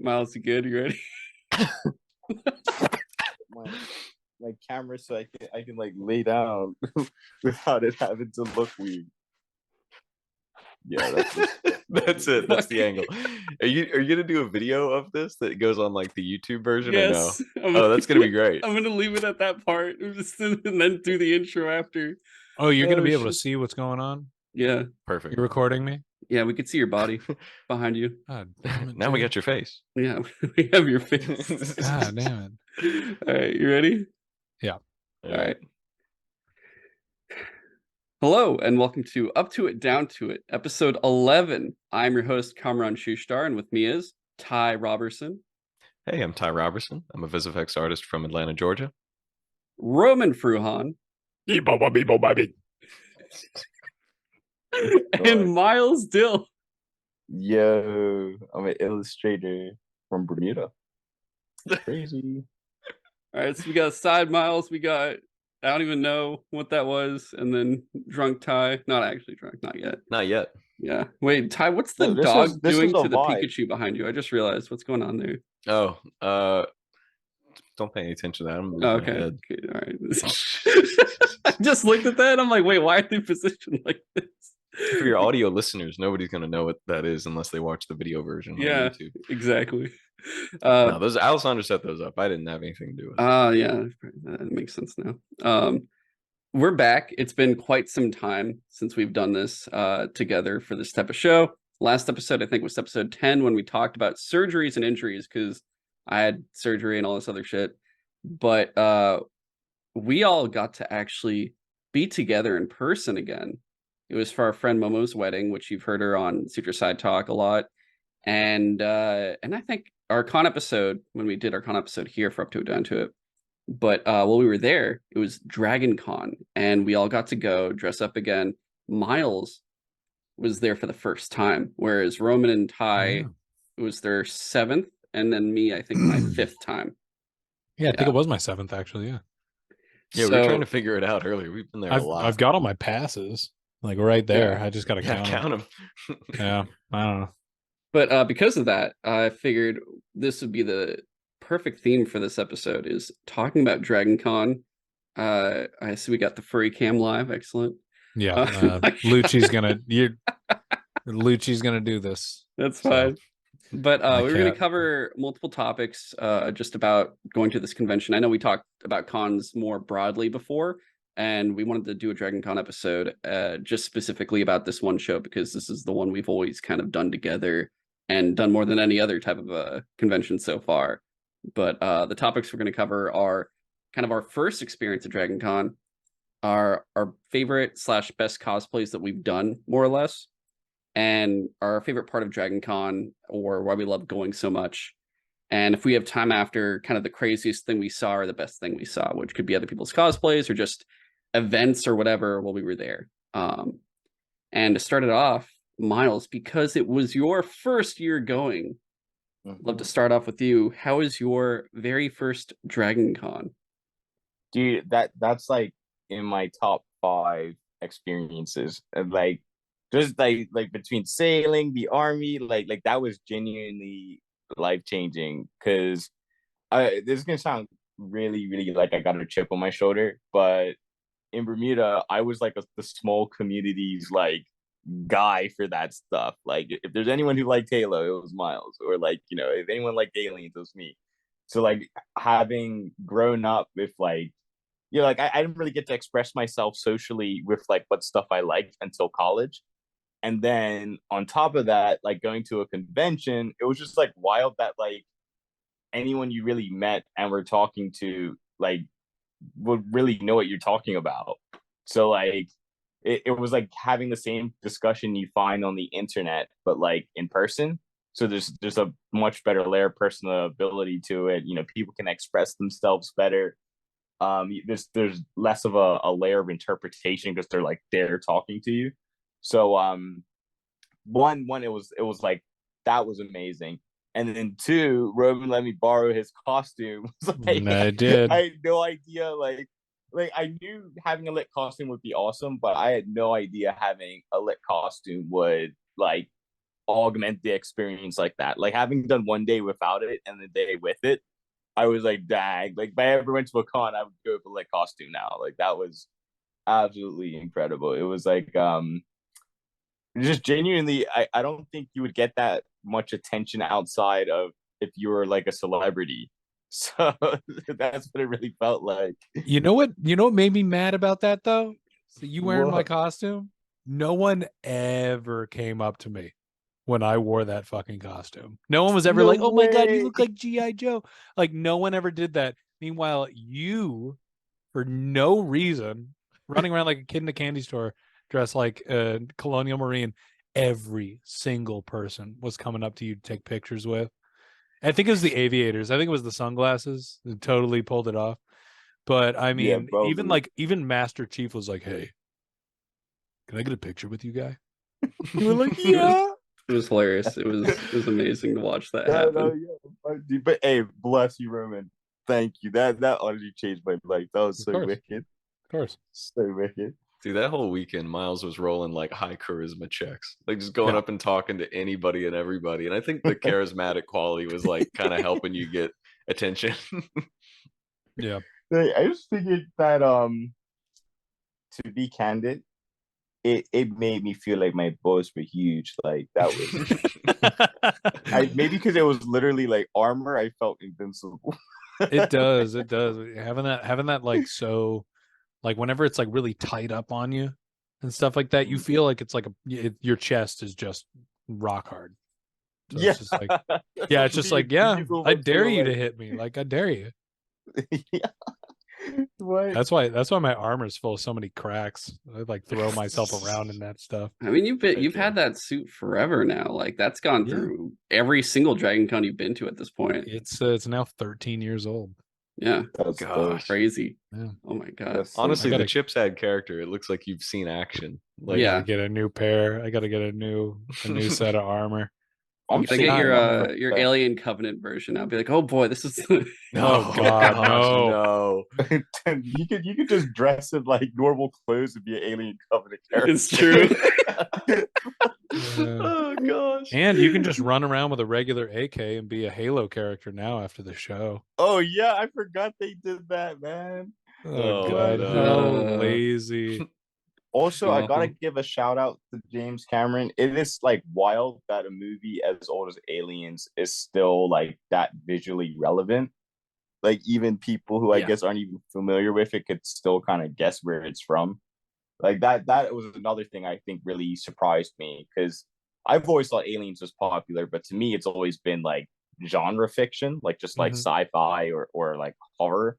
Miles, you good? You ready? my my camera so I can like lay down without it having to look weird. Yeah, That's it. That's the angle. Are you gonna do a video of this that goes on like the YouTube version or no? Yes. Oh, that's gonna be great. I'm gonna leave it at that part, and then do the intro after. Oh, you're gonna be able to shit. see what's going on? Yeah, Perfect. You're recording me? yeah. We could see your body behind you. God damn it, Now we dude. got your face. Yeah, we have your face. God damn it. All right, you ready? Yeah. All right. Hello, and welcome to Up to It, Down to It, episode 11. I'm your host, Kamran Shushtar, and with me is Ty Robertson. Hey, I'm Ty Robertson. I'm a VisFX artist from Atlanta, Georgia. Roman Fruhan. And Miles Dill. Yo, I'm an illustrator from Bermuda. Crazy. All right, so we got Side Miles, we got I don't even know what that was, and then Drunk Ty. Not actually drunk, not yet. Not yet. Yeah. Wait, Ty, what's the No, this dog was- this doing was a to the vibe. Pikachu behind you? I just realized what's going on there. Oh, don't pay any attention to that. I'm moving Oh, my okay. head. Okay, all right. I just looked at that. I'm like, wait, why are they positioned like this? For your audio listeners, nobody's gonna know what that is unless they watch the video version Yeah, on YouTube. exactly. No, those Alessandra set those up. I didn't have anything to do with it. Yeah, that makes sense now. We're back. It's been quite some time since we've done this together for this type of show. Last episode, I think, was episode 10 when we talked about surgeries and injuries because I had surgery and all this other shit. But we all got to actually be together in person again. It was for our friend Momo's wedding, which you've heard her on Suture Side Talk a lot. And I think our con episode, when we did our con episode here for Up to It, Down to It, but while we were there, it was Dragon Con, and we all got to go dress up again. Miles was there for the first time, whereas Roman and Ty, it was their 7th, and then me, I think, my 5th time. Yeah, I think it was my 7th, actually. Yeah. Yeah, we were trying to figure it out earlier. We've been there a lot. I've got all my passes, like right there. Yeah. I just got to count them. Yeah, I don't know. But because of that, I figured this would be the perfect theme for this episode, is talking about Dragon Con. I see we got the furry cam live. Excellent. Yeah, Lucci's gonna do this. That's fine. But we were going to cover multiple topics just about going to this convention. I know we talked about cons more broadly before, and we wanted to do a Dragon Con episode just specifically about this one show because this is the one we've always kind of done together and done more than any other type of convention so far. But the topics we're going to cover are kind of our first experience at Dragon Con, our favorite / best cosplays that we've done, more or less, and our favorite part of Dragon Con, or why we love going so much. And if we have time after, kind of the craziest thing we saw or the best thing we saw, which could be other people's cosplays or just events or whatever while we were there. And to start it off, Miles, because it was your first year going, love to start off with you. How was your very first Dragon Con? Dude, that's like in my top 5 experiences. And like just like between sailing, the army, like that was genuinely life-changing. Because this is gonna sound really, really like I got a chip on my shoulder, but in Bermuda, I was like the small community's like guy for that stuff. Like if there's anyone who liked Halo, it was Miles, or like, you know, if anyone liked Aliens, it was me. So like having grown up with like, you know, like I didn't really get to express myself socially with like what stuff I liked until college. And then on top of that, like going to a convention, it was just like wild that like anyone you really met and were talking to like would really know what you're talking about. So like it was like having the same discussion you find on the internet, but like in person. So there's a much better layer of personability to it. You know, people can express themselves better. There's less of a layer of interpretation because they're like they're talking to you. So one it was like that was amazing. And then 2, Roman let me borrow his costume. Like, I did. I had no idea. Like I knew having a lit costume would be awesome, but I had no idea having a lit costume would like augment the experience like that. Like having done one day without it and the day with it, I was like, dang, like if I ever went to a con, I would go for like costume now. Like that was absolutely incredible. It was like just genuinely, I don't think you would get that much attention outside of if you were like a celebrity. So that's what it really felt like. You know what? You know what made me mad about that though? So you wearing my What? costume? No one ever came up to me when I wore that fucking costume. No one was ever No like, "Oh my god, you way. look like G.I. Joe." Like no one ever did that. Meanwhile, you, for no reason, running around like a kid in a candy store, dressed like a colonial marine, every single person was coming up to you to take pictures with. I think it was the aviators. I think it was the sunglasses that totally pulled it off. But I Yeah, mean, probably. even Master Chief was like, "Hey, can I get a picture with you, guy?" You were like, "Yeah." It was hilarious. It was amazing to watch that No, happen. yeah. But hey, bless you, Roman. Thank you. That honestly changed my life. That was Of so course. wicked. Of course. So wicked. Dude, that whole weekend, Miles was rolling like high charisma checks, like just going Yeah. up and talking to anybody and everybody. And I think the charismatic quality was like kind of helping you get attention. Yeah. I just figured that to be candid, it made me feel like my balls were huge. Like that was I maybe because it was literally like armor, I felt invincible. It does. It does. Having that like so like whenever it's like really tight up on you and stuff like that, you feel like it's like your chest is just rock hard. So Yeah. it's just like, yeah, it's just like, yeah, I dare you to hit me. Like I dare you. Yeah. What? That's why my armor's full of so many cracks. I like throw myself around in that stuff. I mean, you've Heck yeah. had that suit forever now. Like that's gone Yeah. through every single Dragon Con you've been to at this point. It's now 13 years old. Yeah, That's Gosh. crazy. Yeah. Oh my god. That's so Honestly, I gotta- the Chips had character. It looks like you've seen action. Like, Yeah. I gotta get a new pair. I gotta get a new set of armor. I'm You gotta get saving up for your that. Alien Covenant version. I'll be like, oh boy, this is Oh, God, no. no. You could just dress in like normal clothes and be an Alien Covenant character. it's true. Oh gosh. And you can just run around with a regular AK and be a Halo character now after the show. Oh yeah, I forgot they did that, man. Oh, Oh, God, no. how lazy. Also, I gotta Awful. give a shout out to James Cameron. It is like wild that a movie as old as Aliens is still like that visually relevant. Like even people who I Yeah. guess aren't even familiar with it could still kind of guess where it's from. Like that was another thing I think really surprised me because I've always thought Aliens was popular, but to me it's always been like genre fiction, like just like Mhm. sci-fi or like horror.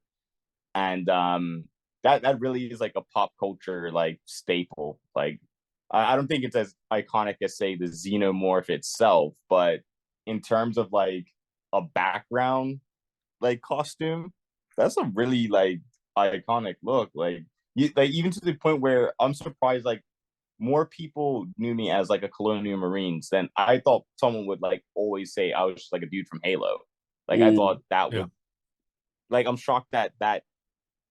And that really is like a pop culture like staple. Like I don't think it's as iconic as say the xenomorph itself, but in terms of like a background like costume, that's a really like iconic look. Like you like even to the point where I'm surprised like more people knew me as like a colonial marines than I thought someone would like always say I was just like a dude from Halo. Like I thought that Yeah. would like I'm shocked that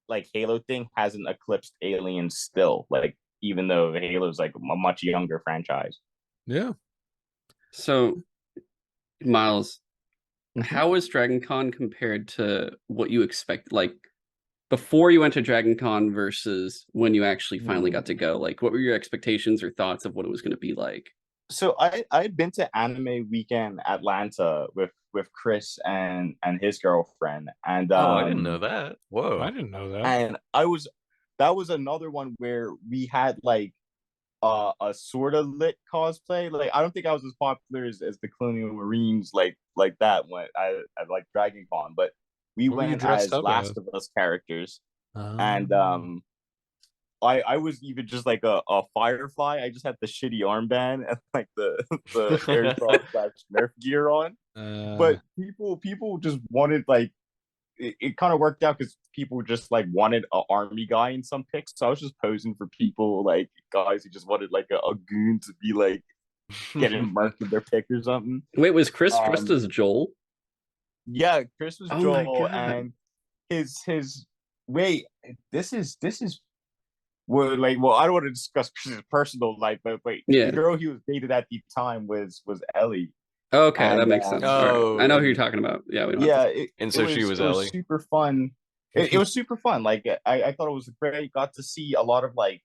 like Halo thing hasn't eclipsed Aliens still. Like even though Halo's like a much younger franchise. Yeah. So, Miles, Mhm. how is Dragon Con compared to what you expect? Like before you went to Dragon Con versus when you actually finally got to go? Like, what were your expectations or thoughts of what it was going to be like? So I had been to Anime Weekend Atlanta with Chris and his girlfriend, and Oh, I didn't know that. Whoa. I didn't know that. and that was another one where we had like a sort of lit cosplay. Like I don't think I was as popular as the Colonial Marines like that when I like Dragon Con, but we What were you went dressed as up Last as? of Us characters, Oh. and I was even just like a firefly. I just had the shitty armband and like the airsoft / Nerf gear on. But people just wanted like it kind of worked out because people just like wanted an army guy in some pics. So I was just posing for people like guys who just wanted like a goon to be like getting marked with their pick or something. Wait, was Chris dressed as Joel? Yeah, Chris was Oh my Joel God. and his wait, this is well, I don't want to discuss his personal life, but Yeah. the girl he was dated at the time was Ellie. Okay, that And, makes sense. All Oh, right. I know who you're and talking about. Yeah, we don't have yeah, to. and so she was Ellie. super fun. It was super fun. Like I thought it was great. Got to see a lot of like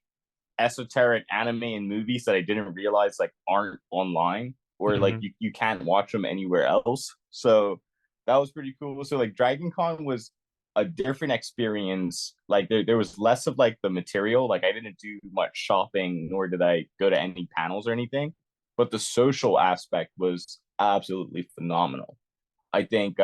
esoteric anime and movies that I didn't realize like aren't online, or like you can't watch them anywhere else. So that was pretty cool. So like Dragon Con was a different experience. Like there was less of like the material. Like I didn't do much shopping, nor did I go to any panels or anything. But the social aspect was absolutely phenomenal. I think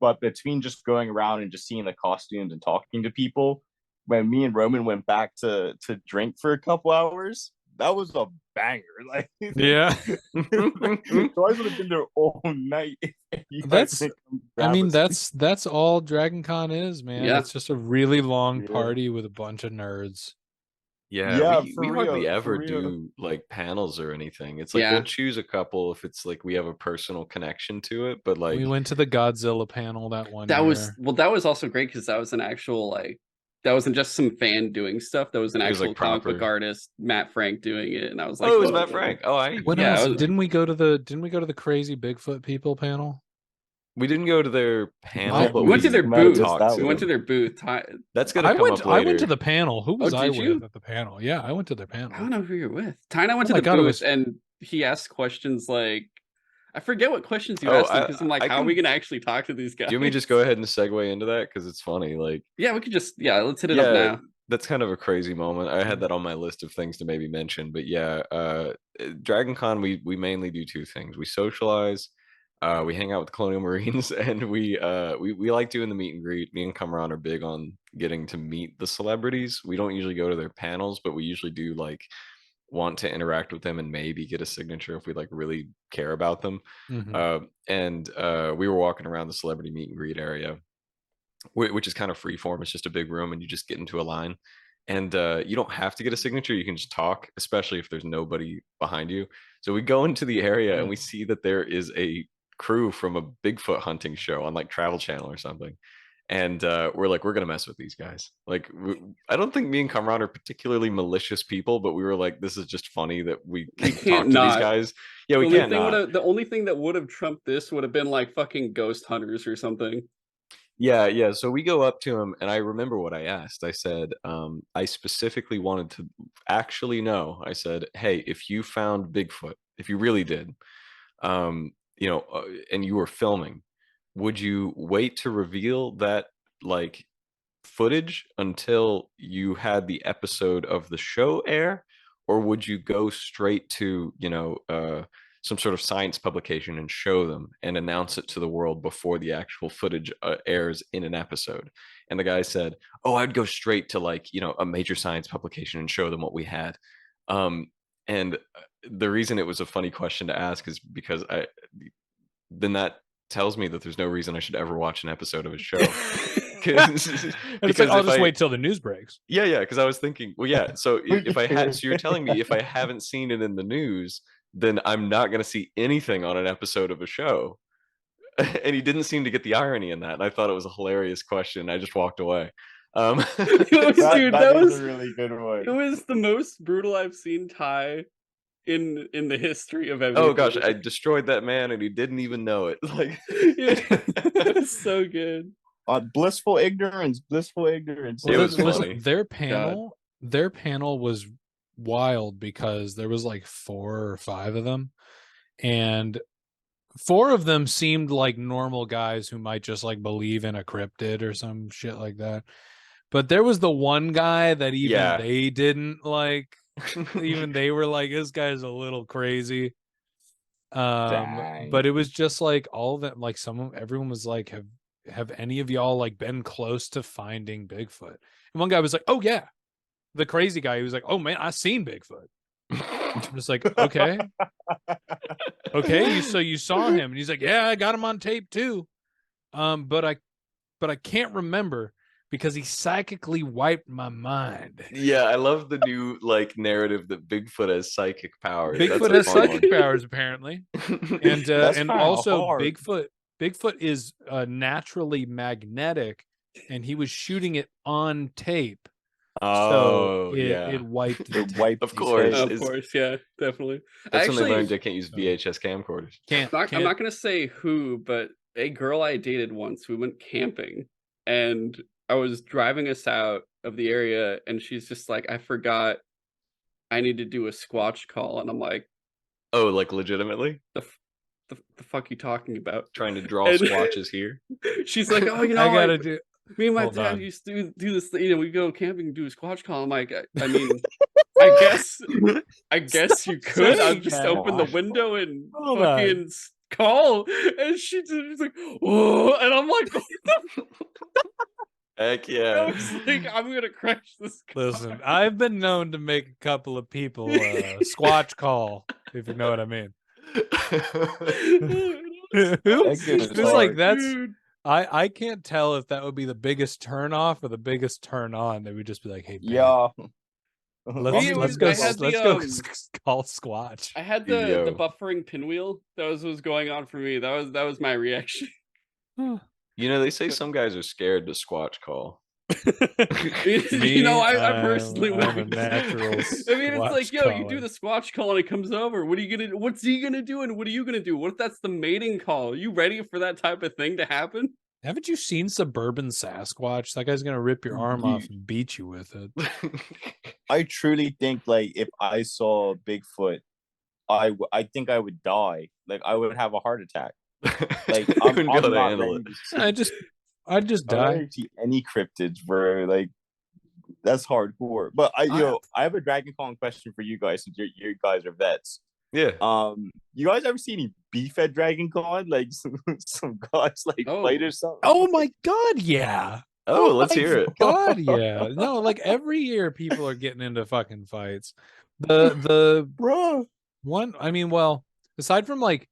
but between just going around and just seeing the costumes and talking to people, when me and Roman went back to drink for a couple hours, that was a banger. Like, Yeah. so I would have been there all night. I mean, that's all Dragon Con is, man. Yeah. It's just a really long party with a bunch of nerds. Yeah, we for hardly real, ever for real. do like panels or anything. It's like Yeah. we'll choose a couple if it's like we have a personal connection to it, but like We went to the Godzilla panel that one That year. was also great because that was an actual like that wasn't just some fan doing stuff. That was an It was, actual like, comic book proper. artist, Matt Frank, doing it, and I was like, oh, it was whoa. Matt Frank. Oh, I What Yeah, else? it was- Didn't we go to the crazy Bigfoot people panel? we didn't go to their panel, I- but we went to their might have booth. missed that We one. went to their booth. That's gonna I come went. up later. I went to the panel. Who was I did you? with at the panel? Yeah, I went to their panel. I don't know who you're with. Ty and I went Oh to my the God, it booth, was- and he asked questions like, I forget what questions you Oh, asked him because I'm like, I how are we can- gonna actually talk to these guys? Do you want me to just go ahead and segue into that because it's funny? Like, Yeah, we could just let's hit it up now. that's kind of a crazy moment. I had that on my list of things to maybe mention, but yeah, Dragon Con, we mainly do two things: we socialize, we hang out with the Colonial Marines, and we like doing the meet and greet. Me and Kamran are big on getting to meet the celebrities. We don't usually go to their panels, but we usually do like want to interact with them and maybe get a signature if we like really care about them. And we were walking around the celebrity meet and greet area, which is kind of free form. It's just a big room and you just get into a line, and you don't have to get a signature. You can just talk, especially if there's nobody behind you. So we go into the area and we see that there is a crew from a Bigfoot hunting show on like Travel Channel or something. And we're like, we're gonna mess with these guys. Like, I don't think me and Kamran are particularly malicious people, but we were like, this is just funny that we They talk can't to these not. guys. Yeah, we can't not. The only thing that would have trumped this would have been like fucking ghost hunters or something. Yeah. So we go up to him, and I remember what I asked. I said, I specifically wanted to actually know. I said, hey, if you found Bigfoot, if you really did, and you were filming, would you wait to reveal that like footage until you had the episode of the show air, or would you go straight to some sort of science publication and show them and announce it to the world before the actual footage airs in an episode? And the guy said, oh, I'd go straight to like a major science publication and show them what we had. And the reason it was a funny question to ask is because that tells me that there's no reason I should ever watch an episode of a show. Because I'll just wait till the news breaks. Yeah, because I was thinking, well, yeah. So if I had, so you're telling me if I haven't seen it in the news, then I'm not going to see anything on an episode of a show. And he didn't seem to get the irony in that. And I thought it was a hilarious question. I just walked away. That was a really good one. It was the most brutal I've seen Ty in the history of everything. Oh gosh, I destroyed that man and he didn't even know it. Like, it was so good. Blissful ignorance. It was funny. Their panel was wild because there was like 4 or 5 of them, and 4 of them seemed like normal guys who might just like believe in a cryptid or some shit like that. But there was the one guy that even they didn't like. Even they were like, this guy's a little crazy. But it was just like all of them, like everyone was like, have any of y'all like been close to finding Bigfoot? And one guy was like, oh yeah. The crazy guy, he was like, oh man, I seen Bigfoot. I'm just like, okay. So you saw him, and he's like, yeah, I got him on tape too. But I can't remember because he psychically wiped my mind. Yeah, I love the new like narrative that Bigfoot has psychic powers. Bigfoot has psychic powers apparently, and also hard. Bigfoot is naturally magnetic, and he was shooting it on tape. Oh, so yeah. it wiped the It tape. wiped Of his course. head. Of course, yeah, definitely. That's when they Actually, learned they can't use VHS camcorders. I'm not gonna say who, but a girl I dated once, we went camping, and I was driving us out of the area, and she's just like, I forgot I need to do a squatch call, and I'm like, Oh, like legitimately the fuck you talking about? trying to draw And squatches here. she's like, oh, I gotta do. me and my Hold dad on. used to do this, we go camping and do a squatch call. I'm like, I mean, I guess you could. I'll saying just that. open the window and Hold fucking call. And she's like, oh, and I'm like, Heck I yeah. was like, I'm gonna crash this car. Listen, I've been known to make a couple of people squatch call, if you know what I mean. It's like that's Dude. I can't tell if that would be the biggest turn off or the biggest turn on. They would just be like, "Hey, babe, Yeah. let's go I had call squatch." I had Yo. the buffering pinwheel. That was going on for me. That was my reaction. You know, they say some guys are scared to squatch call. You know, I personally I'm a wouldn't. natural. I mean, it's like, yo, you do caller. the squatch call and it comes over. What are you gonna? What's he gonna do? And what are you gonna do? What if that's the mating call? Are you ready for that type of thing to happen? Haven't you seen Suburban Sasquatch? That guy's gonna rip your arm off Dude. and beat you with it. I truly think like if I saw Bigfoot, I think I would die. Like I would have a heart attack. Like You I'm wouldn't be able to not handle ready it. to see. I'd just I'm not die. ready to see any cryptids, bro. Like that's hardcore. But I have a Dragon Con question for you guys since you guys are vets. Yeah. You guys ever see any beef at Dragon Con? Like some guys like fight or something? Oh my god, yeah. Oh, let's my hear it. God, yeah. No, like every year people are getting into fucking fights. The Bro. one, I mean, well, aside from like,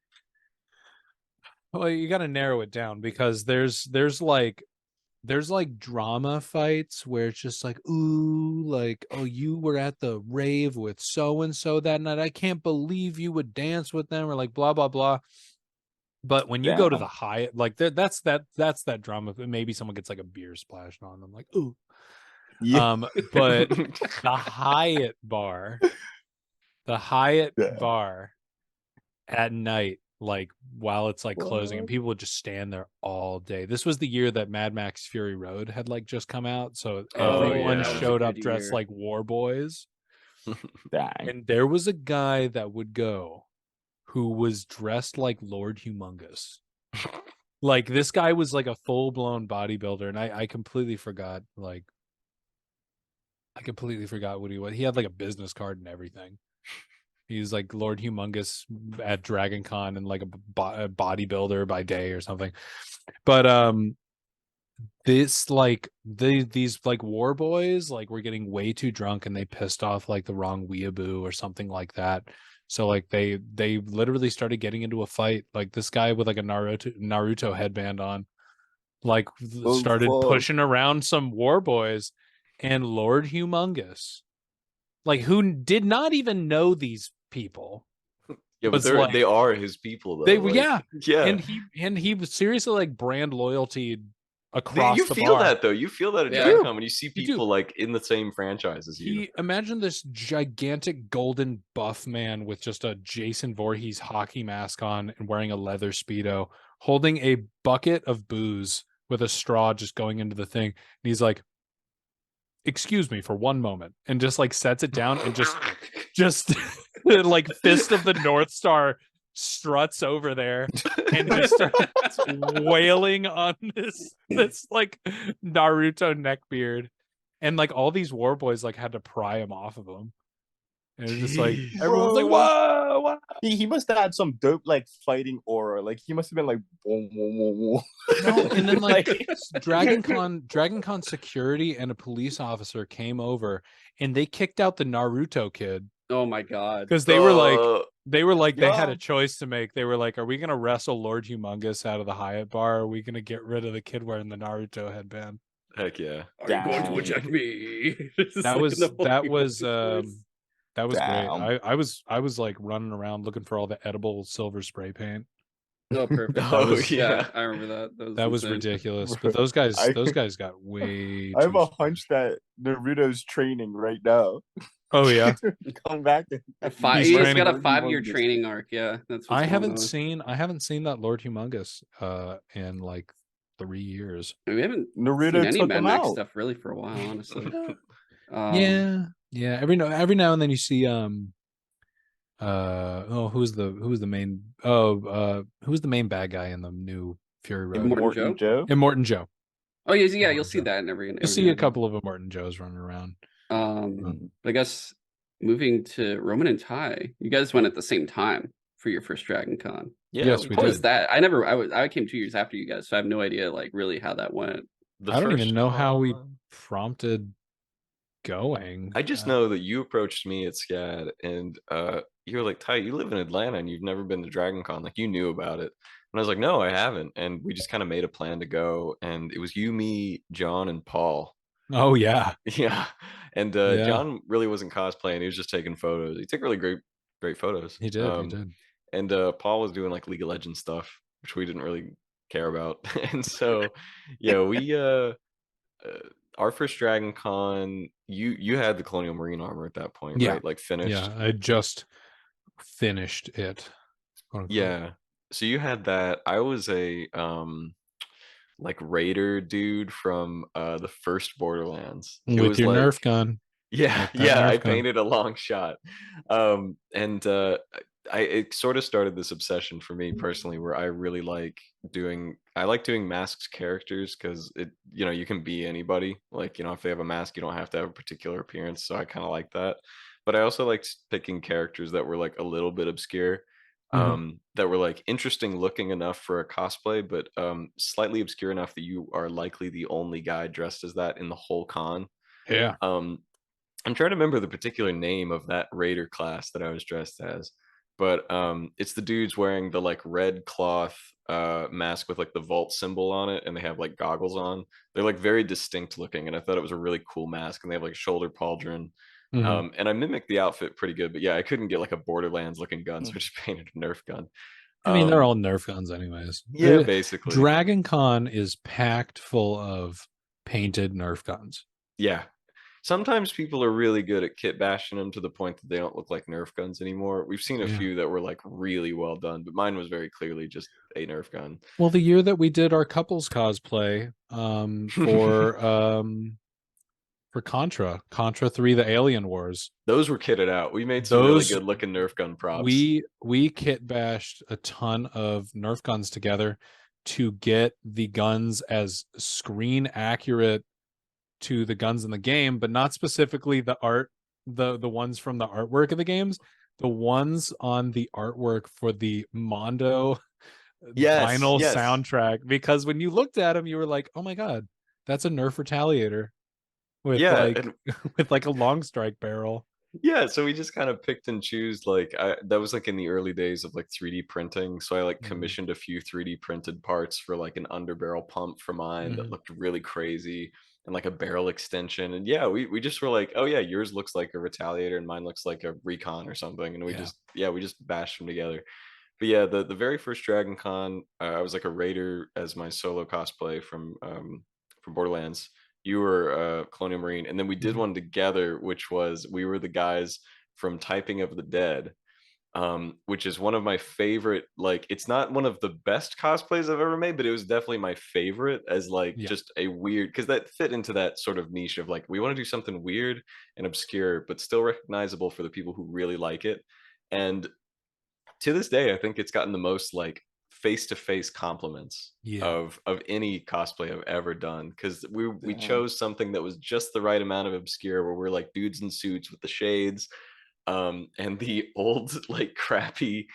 well, you got to narrow it down because there's like drama fights where it's just like, ooh, like, oh, you were at the rave with so and so that night. I can't believe you would dance with them, or like blah blah blah. But when you go to the Hyatt, like that's that drama. Maybe someone gets like a beer splashed on them, like, ooh. Yeah. But the Hyatt bar at night, like while it's like closing, and people would just stand there all day. This was the year that Mad Max Fury Road had like just come out, so everyone showed up dressed like war boys. Dang. And there was a guy that would go who was dressed like Lord Humongous. Like this guy was like a full-blown bodybuilder, and I completely forgot, like I completely forgot what he was. He had like a business card and everything. He was like Lord Humongous at Dragon Con and like a bodybuilder by day or something. But this like these like war boys like were getting way too drunk and they pissed off like the wrong weeaboo or something like that. So like they literally started getting into a fight. Like this guy with like a Naruto headband on, like started pushing around some war boys, and Lord Humongous, like who did not even know these people. Yeah, but like, they are his people though. They were, like, yeah. And he was seriously like brand loyalty across you the feel bar. that though. You feel that at Dragon Con when you see people like in the same franchise as you. Imagine this gigantic golden buff man with just a Jason Voorhees hockey mask on and wearing a leather Speedo, holding a bucket of booze with a straw just going into the thing. And he's like, excuse me for one moment, and just like sets it down and just like Fist of the North Star struts over there and just starts wailing on this like Naruto neckbeard, and like all these war boys like had to pry him off of him, and it was just like everyone's like, whoa. He must have had some dope like fighting aura. Like he must have been like whoa, whoa, whoa, whoa. No, and then like Dragon Con security and a police officer came over and they kicked out the Naruto kid. Oh my god. Because they were like they had a choice to make. They were like, are we gonna wrestle Lord Humongous out of the Hyatt bar? Or are we gonna get rid of the kid wearing the Naruto headband? Heck yeah. Are you going to eject me? That was great. Damn. I was like running around looking for all the edible silver spray paint. Oh, perfect. Oh, Yeah, yeah. I remember that. That was insane. ridiculous. Bro, But those I guys got way I have too a smart. hunch that Naruto's training right now. Oh yeah. Come back and He's He's training. got a Lord 5-year Humongous. training arc. Yeah, that's what's I going haven't on. seen that Lord Humongous in like 3 years. We haven't seen Naruto any took Mad him Max out. stuff really for a while, honestly. Yeah. Every now and then you see who's the main bad guy in the new Fury Road? Immortan Morton Joe. Joe. Immortan Joe. Oh yeah, you'll Immortan see Joe. that in every. You'll see a couple of Immortan Joes running around. I guess moving to Roman and Ty, you guys went at the same time for your first Dragon Con. Yeah, Yes, we How was did. that? I came 2 years after you guys, so I have no idea like really how that went. I don't even know how we con- prompted going. I just know that you approached me at SCAD and you were like, Ty, you live in Atlanta and you've never been to Dragon Con. Like, you knew about it. And I was like, no, I haven't. And we just kind of made a plan to go. And it was you, me, John, and Paul. Oh yeah. Yeah. And Yeah. John really wasn't cosplaying. He was just taking photos. He took really great photos. He did. And Paul was doing like League of Legends stuff, which we didn't really care about. And so, yeah, we our first Dragon Con, you had the Colonial Marine armor at that point, Yeah. right? Like finished. Yeah, I just finished it. quote unquote. Yeah. So you had that. I was a like raider dude from the first Borderlands. It With was your like Nerf gun. yeah, With that yeah, Nerf I gun. painted a long shot. And it sort of started this obsession for me personally where I really like doing masked characters because it you can be anybody. Like, if they have a mask, you don't have to have a particular appearance. So I kind of like that. But I also liked picking characters that were like a little bit obscure, that were like interesting looking enough for a cosplay, but slightly obscure enough that you are likely the only guy dressed as that in the whole con. Yeah. I'm trying to remember the particular name of that raider class that I was dressed as, but it's the dudes wearing the like red cloth mask with like the vault symbol on it, and they have like goggles on. They're like very distinct looking, and I thought it was a really cool mask. And they have like a shoulder pauldron, and I mimicked the outfit pretty good. But yeah, I couldn't get like a Borderlands looking gun, so I just painted a Nerf gun. I mean, they're all Nerf guns anyways. Yeah, basically. Dragon Con is packed full of painted Nerf guns. Yeah. Sometimes people are really good at kit bashing them to the point that they don't look like Nerf guns anymore. We've seen a few that were like really well done, but mine was very clearly just a Nerf gun. Well, the year that we did our couples cosplay for Contra 3, the Alien Wars, those were kitted out. We made some really good looking Nerf gun props. We kit bashed a ton of Nerf guns together to get the guns as screen accurate to the guns in the game, but not specifically the art, the ones from the artwork of the games, the ones on the artwork for the Mondo vinyl soundtrack. Because when you looked at them, you were like, oh my god, that's a Nerf Retaliator with with like a long strike barrel. Yeah, so we just kind of picked and choose. Like that was like in the early days of like 3D printing. So I like commissioned a few 3D printed parts for like an underbarrel pump for mine that looked really crazy, and like a barrel extension. And yeah, we just were like, oh yeah, yours looks like a Retaliator and mine looks like a Recon or something. And we just bashed them together. But yeah, the very first Dragon Con, I was like a raider as my solo cosplay from Borderlands. You were Colonial Marine, and then we did one together, which was we were the guys from Typing of the Dead, which is one of my favorite. Like, it's not one of the best cosplays I've ever made, but it was definitely my favorite as like just a weird, because that fit into that sort of niche of like we want to do something weird and obscure, but still recognizable for the people who really like it. And to this day, I think it's gotten the most like face-to-face compliments of any cosplay I've ever done, because we chose something that was just the right amount of obscure, where we're like dudes in suits with the shades, and the old like crappy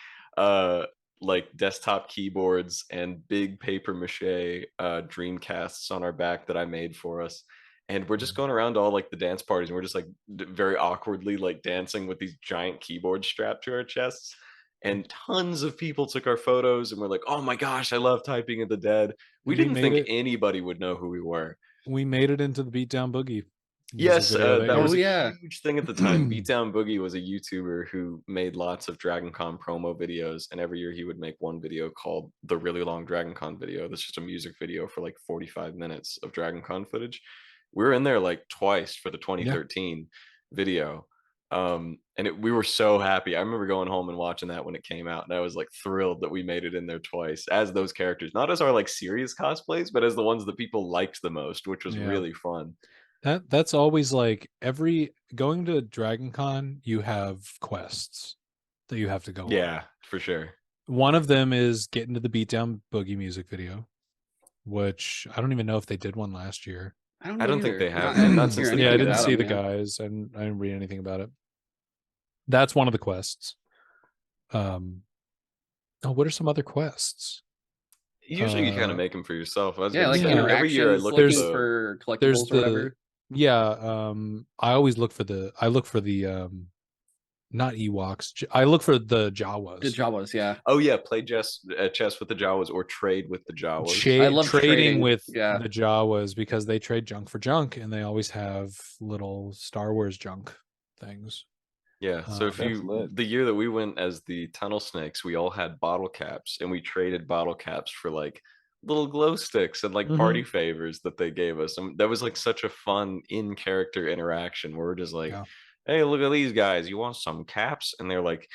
like desktop keyboards and big paper mache Dreamcasts on our back that I made for us. And we're just going around to all like the dance parties, and we're just like very awkwardly like dancing with these giant keyboards strapped to our chests. And tons of people took our photos and were like, oh my gosh, I love Typing of the Dead. We didn't think anybody would know who we were. We made it into the Beatdown Boogie. Yes, video that was Oh, a yeah. huge thing at the time. Beatdown Boogie was a YouTuber who made lots of Dragon Con promo videos, and every year he would make one video called the Really Long Dragon Con video. That's just a music video for like 45 minutes of Dragon Con footage. We were in there like twice for the 2013 video. We were so happy. I remember going home and watching that when it came out, and I was like thrilled that we made it in there twice as those characters, not as our like serious cosplays, but as the ones that people liked the most, which was really fun. That's always like every going to Dragon Con, you have quests that you have to go on. Yeah, for sure. One of them is getting to the Beatdown Boogie music video, which I don't even know if they did one last year. I don't think they have. Not, Not since the Yeah, I didn't about see them, the yeah. guys, and I didn't read anything about it. That's one of the quests. What are some other quests? Usually you kind of make them for yourself. I was Yeah, gonna like say, interactions, every year I look looking at the, for There's collectibles or whatever. I always look for the not Ewoks. I look for the Jawas. The Jawas, yeah. oh yeah, play chess with the Jawas or trade with the Jawas. I love trading with yeah. the Jawas because they trade junk for junk, and they always have little Star Wars junk things. Yeah, so if That's you lit. the year that we went as the Tunnel Snakes, we all had bottle caps, and we traded bottle caps for like little glow sticks and like party favors that they gave us. And that was like such a fun in-character interaction where we're just like, Yeah. hey, look at these guys, you want some caps? And they're like,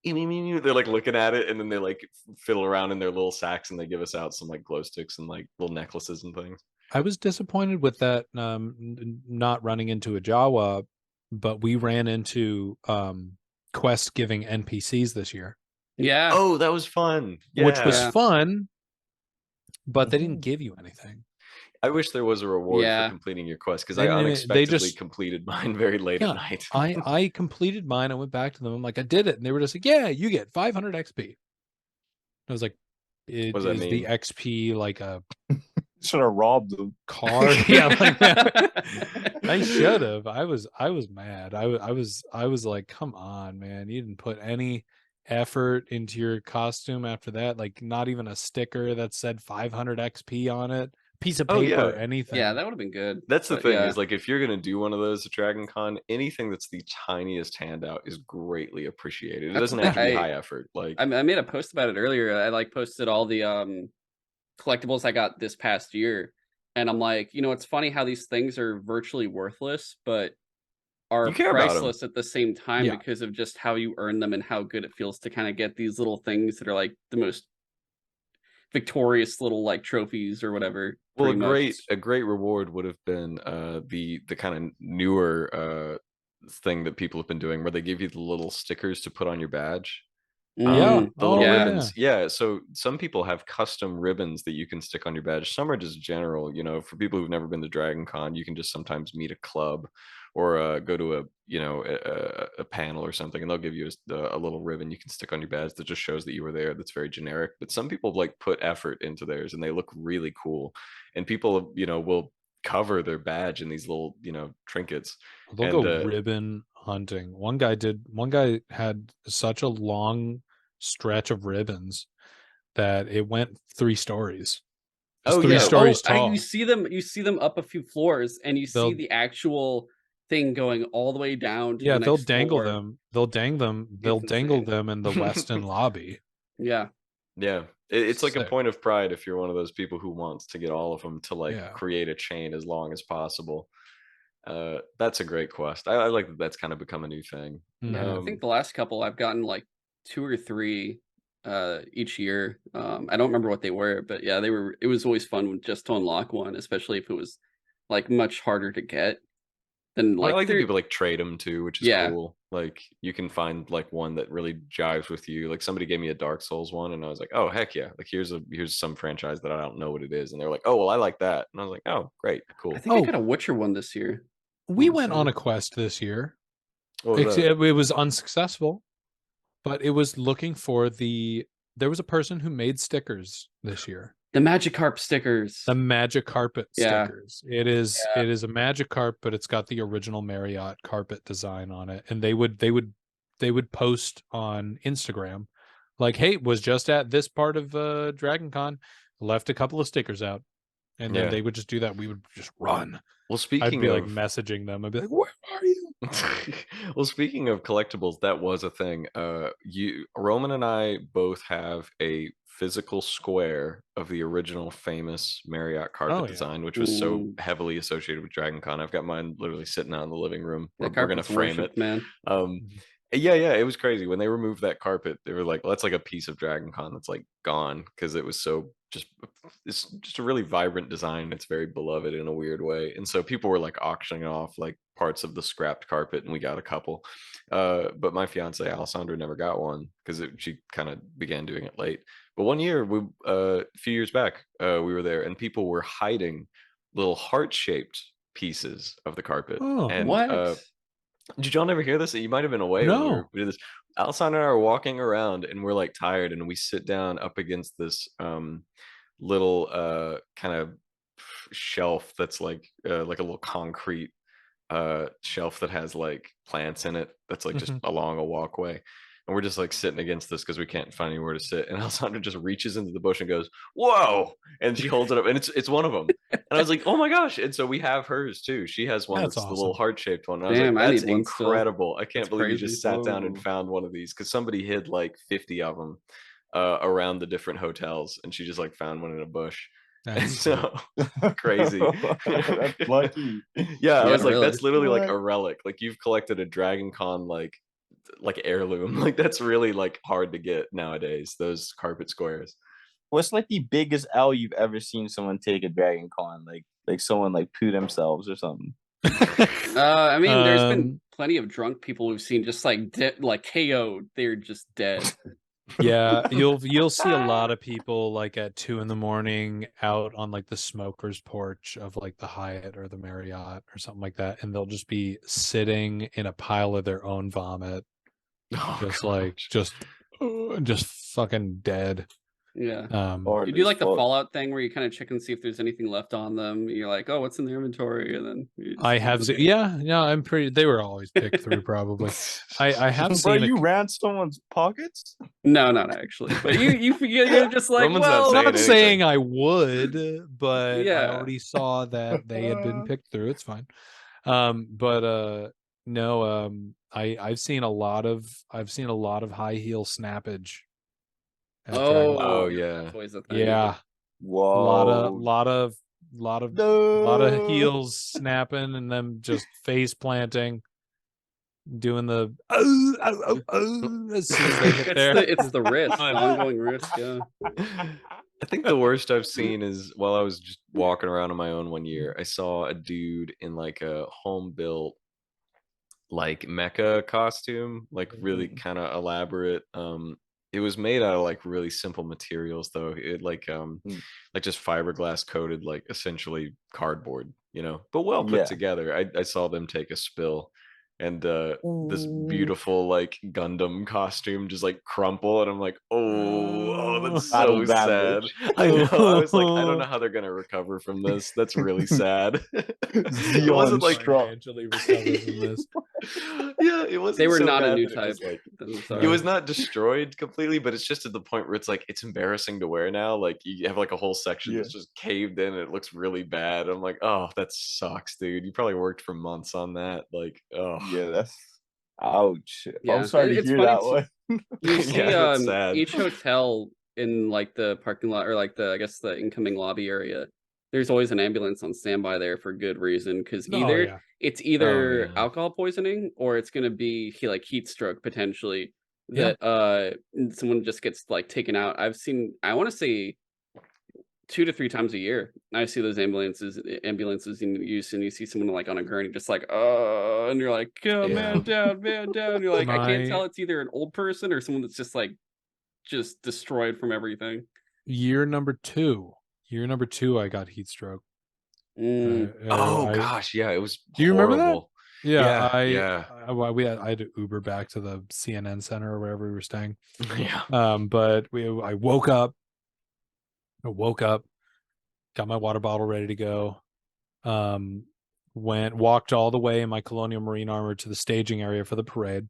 they're like looking at it, and then they like fiddle around in their little sacks, and they give us out some like glow sticks and like little necklaces and things. I was disappointed with that not running into a Jawa, but we ran into quest giving NPCs this year. Yeah. Oh, that was fun. Which was Yeah. fun, but they didn't give you anything. I wish there was a reward Yeah. for completing your quest, because They I didn't- they unexpectedly just- completed mine very late Yeah, at night. I completed mine. I went back to them. I'm like, I did it. And they were just like, yeah, you get 500 XP. I was like, What does that is mean? the XP like a Should have robbed them. card? Yeah, like that. I should have. I was mad. I was like, come on, man. You didn't put any effort into your costume after that. Like not even a sticker that said 500 XP on it. Piece of Oh, paper, yeah. anything. Yeah, that would have been good. That's the But thing, yeah. is like if you're gonna do one of those at Dragon Con, anything that's the tiniest handout is greatly appreciated. It That's doesn't the have to be thing. high effort. Like I made a post about it earlier. I like posted all the collectibles I got this past year, and I'm like, it's funny how these things are virtually worthless, but are You care about 'em. priceless at the same time Yeah. because of just how you earn them and how good it feels to kind of get these little things that are like the most victorious little like trophies or whatever. well, pretty much. a great reward would have been the kind of newer thing that people have been doing, where they give you the little stickers to put on your badge. Mm, The little yeah. ribbons. Yeah, so some people have custom ribbons that you can stick on your badge. Some are just general, for people who've never been to Dragon Con, you can just sometimes meet a club or go to a panel or something, and they'll give you a little ribbon you can stick on your badge that just shows that you were there. That's very generic, but some people like put effort into theirs, and they look really cool. And people, will cover their badge in these little, trinkets. They'll And, go ribbon hunting. One guy had such a long stretch of ribbons that it went 3 stories. It's Oh, 3 yeah. stories Oh, tall. you see them up a few floors, and you see They'll- the actual thing going all the way down to Yeah, the they'll next dangle floor. them. They'll dangle insane. them in the Westin lobby. Yeah. Yeah, it's like a Sick. point of pride if you're one of those people who wants to get all of them to like Yeah. create a chain as long as possible. That's a great quest. I like that. That's kind of become a new thing. Yeah, I think the last couple I've gotten like 2 or 3 each year. I don't remember what they were, but yeah, it was always fun just to unlock one, especially if it was like much harder to get than Well, I like like that there- people like trade them too, which is Yeah. cool. Like you can find like one that really jives with you. Like somebody gave me a Dark Souls one, and I was like, oh heck yeah! Like here's some franchise that I don't know what it is, and they're like, oh well, I like that, and I was like, oh great, cool. I think I Oh. got a Witcher one this year. We wanna went say. on a quest this year. What was that? It was unsuccessful, but it was looking for there was a person who made stickers this year. The Magikarp stickers. The Magic Carpet Yeah. stickers. It is a Magic Carp, but it's got the original Marriott carpet design on it. And they would post on Instagram like, hey, was just at this part of Dragon Con, left a couple of stickers out. And then they would just do that. We would just run. Well, I'd speaking be of like messaging them. I'd be like, "Where are you?" well, speaking of collectibles, that was a thing. Roman and I both have a physical square of the original famous Marriott carpet Oh, yeah. design, which was so Ooh. heavily associated with Dragon Con. I've got mine literally sitting out in the living room. That We're gonna carpet's frame worshipped, it. man. Yeah, it was crazy when they removed that carpet. They were like, well, that's like a piece of Dragon Con that's like gone because it was so just it's just a really vibrant design. It's very beloved in a weird way, and so people were like auctioning off like parts of the scrapped carpet, and we got a couple. But my fiance Alessandra never got one because she kind of began doing it late. But one year, a few years back, we were there, and people were hiding little heart-shaped pieces of the carpet. Oh, And What? did y'all never hear this? You might have been away when No. we did this. Alessandra and I are walking around, and we're like tired, and we sit down up against this little kind of shelf that's like a little concrete shelf that has like plants in it that's like just along a walkway, and we're just like sitting against this because we can't find anywhere to sit, and Alessandra just reaches into the bush and goes, "Whoa!" and she holds it up, and it's one of them, and I was like, "Oh my gosh!" And so we have hers too. She has one That's that's the little awesome. heart-shaped one, and I was Damn, like, I "That's need one still. incredible. I can't That's believe you crazy. just sat down and Whoa. found one of these," because somebody hid like 50 of them around the different hotels, and she just like found one in a bush. And That's sweet. so crazy. That's lucky. Yeah, I Yeah, was like, really. that's literally like a What? relic. Like you've collected a Dragon Con like heirloom. Like that's really like hard to get nowadays, those carpet squares. What's like the biggest L you've ever seen someone take at Dragon Con? Like someone like poo themselves or something. I mean, there's been Um, plenty of drunk people we've seen just like like KO'd. They're just dead. yeah, you'll see a lot of people like at 2 a.m. out on like the smoker's porch of like the Hyatt or the Marriott or something like that, and they'll just be sitting in a pile of their own vomit, Oh, just gosh. like just fucking dead. Yeah. Or You do like the Fallout thing where you kind of check and see if there's anything left on them. You're like, oh, what's in their inventory? And then you just I leave have, them. yeah, I'm pretty. They were always picked through, probably. I have Bro, seen you ran someone's pockets? No, not actually. But you're just like, Roman's not well, saying not anything. saying I would, but I Yeah. already saw that they had been picked through. It's fine. But no, I've seen a lot of high heel snappage at Dragon Con. Oh, yeah, yeah. that's always a thing. Yeah, Whoa. lot of heels snapping and them just face planting, doing the as soon as they hit there. It's the risk, the ongoing risk. Yeah. I think the worst I've seen is while I was just walking around on my own one year, I saw a dude in like a home built like mecha costume, like really kind of elaborate. It was made out of like really simple materials though. It like just fiberglass coated, like essentially cardboard, but well put Yeah. together. I saw them take a spill, and this beautiful like Gundam costume just like crumple, and I'm like, oh, that's Battle so sad. damage. I know. I was like, I don't know how they're gonna recover from this. That's really sad. It Zeon wasn't like struck. Financially recover from this. yeah, it wasn't. They were so not a bad new that it type. was like I'm it sorry. was not destroyed completely, but it's just at the point where it's like it's embarrassing to wear now. Like you have like a whole section that's just caved in and it looks really bad. I'm like, oh, that sucks, dude. You probably worked for months on that. Like, oh Yeah, that's ouch. Yeah, I'm sorry to it's hear funny that too. one. You see Yeah, that's sad. each hotel in like the parking lot or like I guess the incoming lobby area, there's always an ambulance on standby there for good reason, because Oh, yeah. it's either yeah. alcohol poisoning or it's gonna be like heat stroke potentially, Yeah. that someone just gets like taken out. I've seen, I want to say 2 to 3 times a year I see those ambulances in use, and you see someone like on a gurney just like, and you're like, oh, Yeah. man down. You're like, I can't My- tell it's either an old person or someone that's just like just destroyed from everything. Year number two, I got heat stroke. Oh gosh, yeah, it was. Do you remember that? horrible. Yeah, Yeah. I had to Uber back to the CNN Center or wherever we were staying. Yeah. But I woke up, got my water bottle ready to go. Walked all the way in my Colonial Marine armor to the staging area for the parade.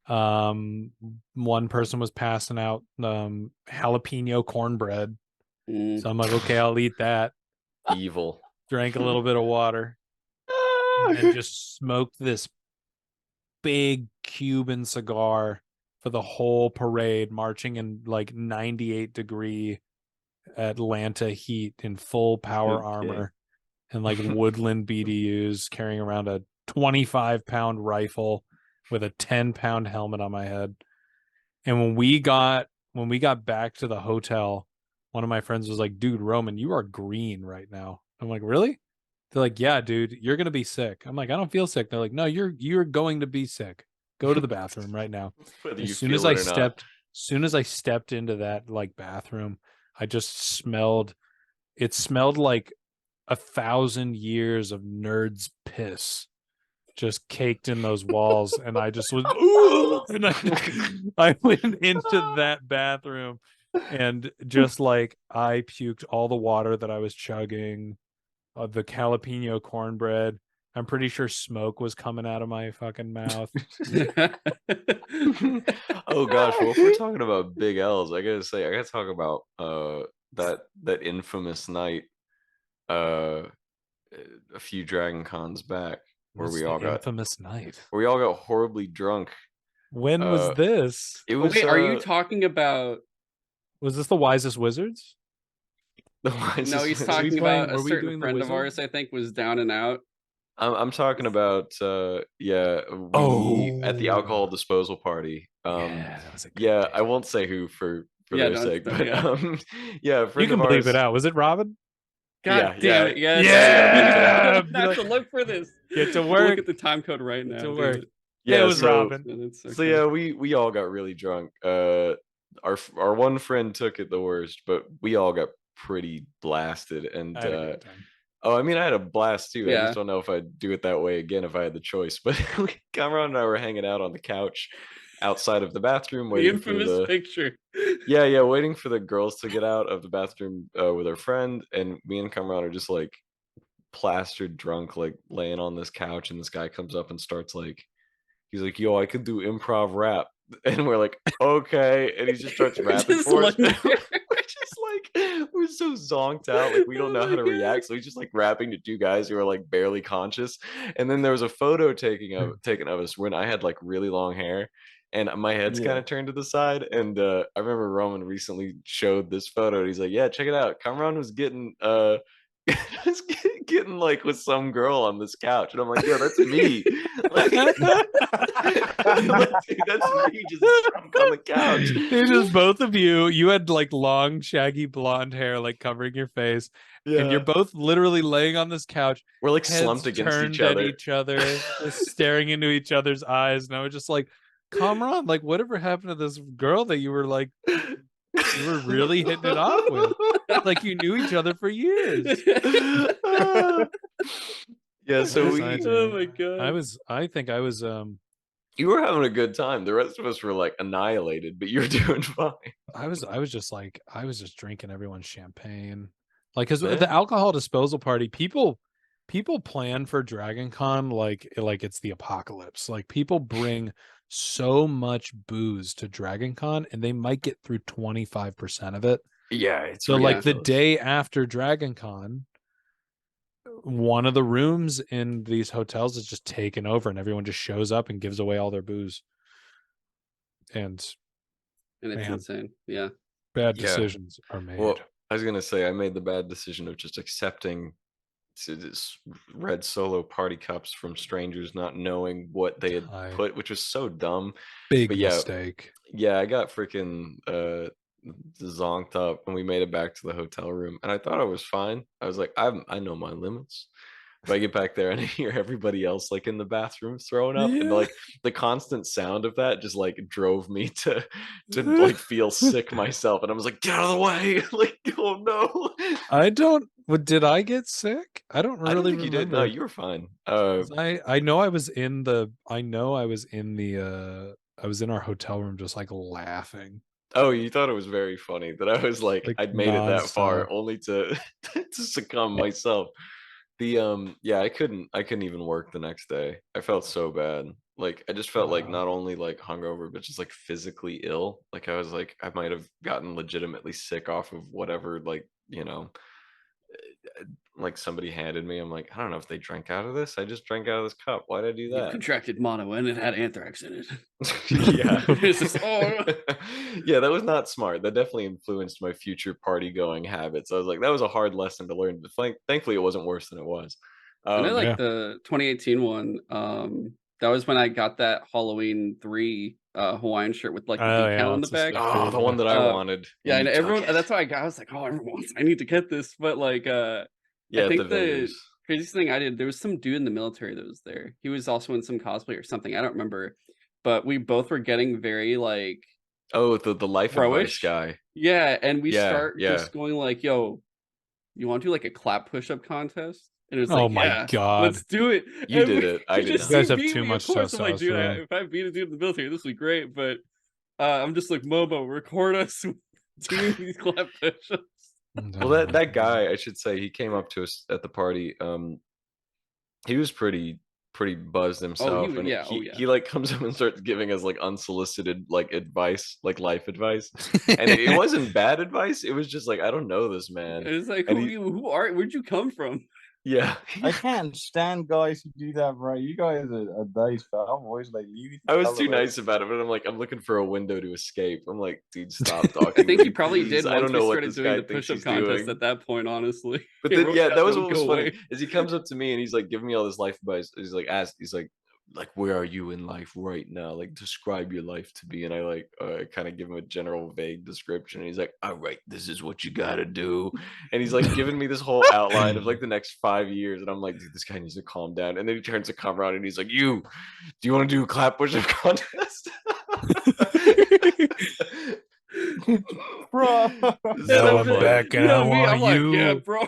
One person was passing out jalapeno cornbread. So I'm like, okay, I'll eat that. Evil. Drank a little bit of water, and then just smoked this big Cuban cigar for the whole parade, marching in like 98-degree Atlanta heat in full power armor and like woodland BDUs, carrying around a 25-pound rifle with a 10-pound helmet on my head. And when we got back to the hotel, one of my friends was like, "Dude, Roman, you are green right now." I'm like, "Really?" They're like, "Yeah, dude, you're gonna be sick." I'm like, "I don't feel sick." They're like, "No, you're going to be sick. Go to the bathroom right now." Whether As you soon as feel I it or not. soon as I stepped into that like bathroom, I just smelled. It smelled like 1,000 years of nerds piss just caked in those walls, and I just was and I went into that bathroom and just like I puked all the water that I was chugging, the jalapeno cornbread. I'm pretty sure smoke was coming out of my fucking mouth. Oh gosh, well, if we're talking about big L's, I gotta talk about that infamous night uh a few Dragon Cons back What's the infamous night? where we all got horribly drunk. When was this? It Oh, was wait, are you talking about? Was this the Wisest Wizards? the No, wisest he's wizard. talking playing- about a were we certain doing the friend of wizard? ours. I think was down and out. I'm talking about yeah, we at the alcohol disposal party. Yeah, that was a good Yeah, day. I won't say who for Yeah, their don't- sake, don't- but yeah. yeah, a You friend can of bleep ours. it out. Was it Robin? God Yeah, damn it! Yes. Yeah! I have to look for this. Get to We'll work. Look at the time code right now. to damn work. it. Yeah, It was so Robin. And it's so okay. yeah, we all got really drunk. Our one friend took it the worst, but we all got pretty blasted. And I had a great time. oh, I mean, I had a blast too. I Yeah. just don't know if I'd do it that way again if I had the choice. But Cameron and I were hanging out on the couch outside of the bathroom, The waiting for infamous the picture. yeah, waiting for the girls to get out of the bathroom with our friend, and me and Cameron are just like plastered drunk, like laying on this couch, and this guy comes up and starts like, he's like, "Yo, I could do improv rap," and we're like, "Okay," and he just starts rapping Just for us. laying We're there. just like, we're so zonked out, like we don't know Oh how my to God. react, so he's just like rapping to two guys who are like barely conscious. And then there was a photo taken of us when I had like really long hair. And my head's Yeah. kind of turned to the side, and I remember Roman recently showed this photo. And he's like, "Yeah, check it out. Cameron was getting was getting like with some girl on this couch," and I'm like, "Yo, that's me." Like, like, dude, that's me just drunk on the couch. It just both of you. You had like long, shaggy blonde hair, like covering your face, and you're Yeah, both literally laying on this couch, we're like heads slumped against turned each at other. each other, just staring into each other's eyes. And I was just like, "Kamran, like, whatever happened to this girl that you were like, you were really hitting it off with? Like, you knew each other for years." Yeah, so Yes, we I Oh my God. I think I was you were having a good time. The rest of us were like annihilated, but you're doing fine. I was just drinking everyone's champagne. Like, because Yeah. the alcohol disposal party, people plan for Dragon Con like it's the apocalypse. Like, people bring so much booze to Dragon Con, and they might get through 25% of it. Yeah, it's So like the ridiculous. day after Dragon Con, one of the rooms in these hotels is just taken over, and everyone just shows up and gives away all their booze. And And it's Man. insane. Yeah. bad Yeah. decisions are made. Well, I was gonna say I made the bad decision of just accepting this red solo party cups from strangers, not knowing what they had I- put, which was so dumb. Big But yeah, mistake. yeah, I got freaking zonked up when we made it back to the hotel room, and I thought I was fine. I was like, I know my limits. But I get back there and I hear everybody else like in the bathroom throwing up, and Yeah. like the constant sound of that just like drove me to like feel sick myself. And I was like, "Get out of the way!" Like, oh no. Did I get sick? I don't I don't really think you did. No, remember. you were fine. 'Cause I know I was in the I was in our hotel room just like laughing. Oh, you thought it was very funny that I was like, Like, I'd made it that far, nonstop. only to to succumb myself. The yeah, I couldn't even work the next day. I felt so bad. Like I just felt like Wow. not only like hungover, but just like physically ill. Like I was like I might have gotten legitimately sick off of whatever, like, like somebody handed me. I'm like, I don't know if they drank out of this. I just drank out of this cup. Why'd I do You've that? contracted mono and it had anthrax in it. Yeah. It's just, oh. Yeah, that was not smart. That definitely influenced my future party going habits. I was like, that was a hard lesson to learn, but thankfully it wasn't worse than it was. I know, like Yeah. the 2018 one. That was when I got that Halloween 3 Hawaiian shirt with like the Oh, yeah, decal on the that's a back. sick Oh, shirt, the one that I wanted. Yeah, and you everyone. took it. That's why I was like, oh, everyone wants. I need to get this, but like, Yeah, I at the think the vendors. craziest thing I did. There was some dude in the military that was there. He was also in some cosplay or something. I don't remember, but we both were getting very like Oh, the life advice bro-ish. guy. Yeah, and we Yeah, start yeah. just going like, yo, you want to do like a clap push-up contest? And it was Oh like, my yeah, God. let's do it. You And did it. I you did just not. You guys see have beat too me, much of course. I'm like, dude, testosterone. if I beat a dude in the military, this would be great. But I'm just like, Momo, record us doing these clap push-ups. Well, that guy, I should say, he came up to us at the party. He was pretty buzzed himself, and yeah, he like comes up and starts giving us like unsolicited like advice, like life advice, and it wasn't bad advice. It was just like, I don't know this man, It's like, and where'd you come from? yeah. I can't stand guys who do that, bro. You guys are nice, but I'm always like, leave it. I was too nice about it, but I'm like, I'm looking for a window to escape. I'm like, dude, stop talking. I think to he me, probably please. did I once don't we know what started this doing guy the thinks push-up he's contest doing. at that point, honestly. But It then, worked yeah, out, that was don't what was go funny. away. Is he comes up to me and he's like giving me all this life advice. He's like, where are you in life right now? Like, describe your life to me. And I like kind of give him a general vague description. And he's like, all right, this is what you gotta do. And he's like giving me this whole outline of like the next 5 years. And I'm like, dude, this guy needs to calm down. And then he turns to come around and he's like, do you want to do a clap push-up contest? Bro. Now I'm funny. back and I want I'm like, yeah, you. bro.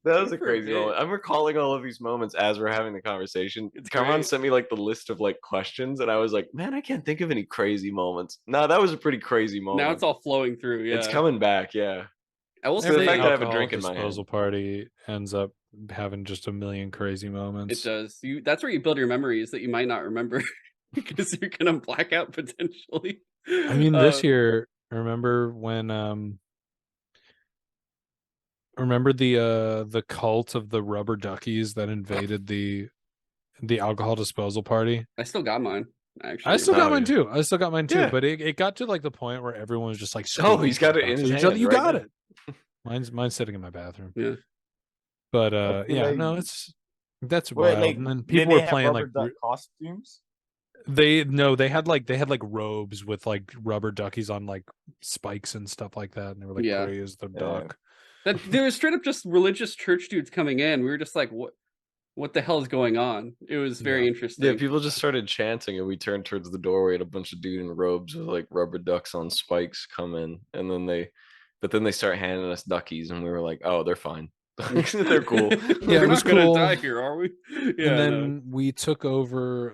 That was a For a crazy moment. bit. I'm recalling all of these moments as we're having the conversation. It's Cameron great. sent me like the list of like questions, and I was like, man, I can't think of any crazy moments. No, that was a pretty crazy moment. Now it's all flowing through. Yeah, It's coming back. Yeah. I will So the say fact that I have a alcohol drink in my disposal hand. party ends up having just a million crazy moments. it does. That's where you build your memories that you might not remember because you're gonna black out potentially. I mean, this year, remember when remember the cult of the rubber duckies that invaded the alcohol disposal party? I still got mine. Actually, I still got Oh, mine yeah. too. I still got mine too. Yeah. But it got to like the point where everyone was just like, Oh, he's got screaming it in stuff his at each other. hand You right got now. it. Mine's sitting in my bathroom. Yeah. But I feel yeah, like- no, that's Wait, wild. like, And then did people they were have playing rubber like duck costumes? they had like robes with like rubber duckies on like spikes and stuff like that, and they were like Yeah. gray as the Yeah. duck. That there was straight up just religious church dudes coming in. We were just like, what the hell is going on? It was very interesting. Yeah, people just started chanting, and we turned towards the doorway, and a bunch of dude in robes with like rubber ducks on spikes come in, and then they start handing us duckies, and we were like, oh, they're fine. They're cool. Yeah, We're it was not gonna cool. die here, are we? Yeah. And then we took over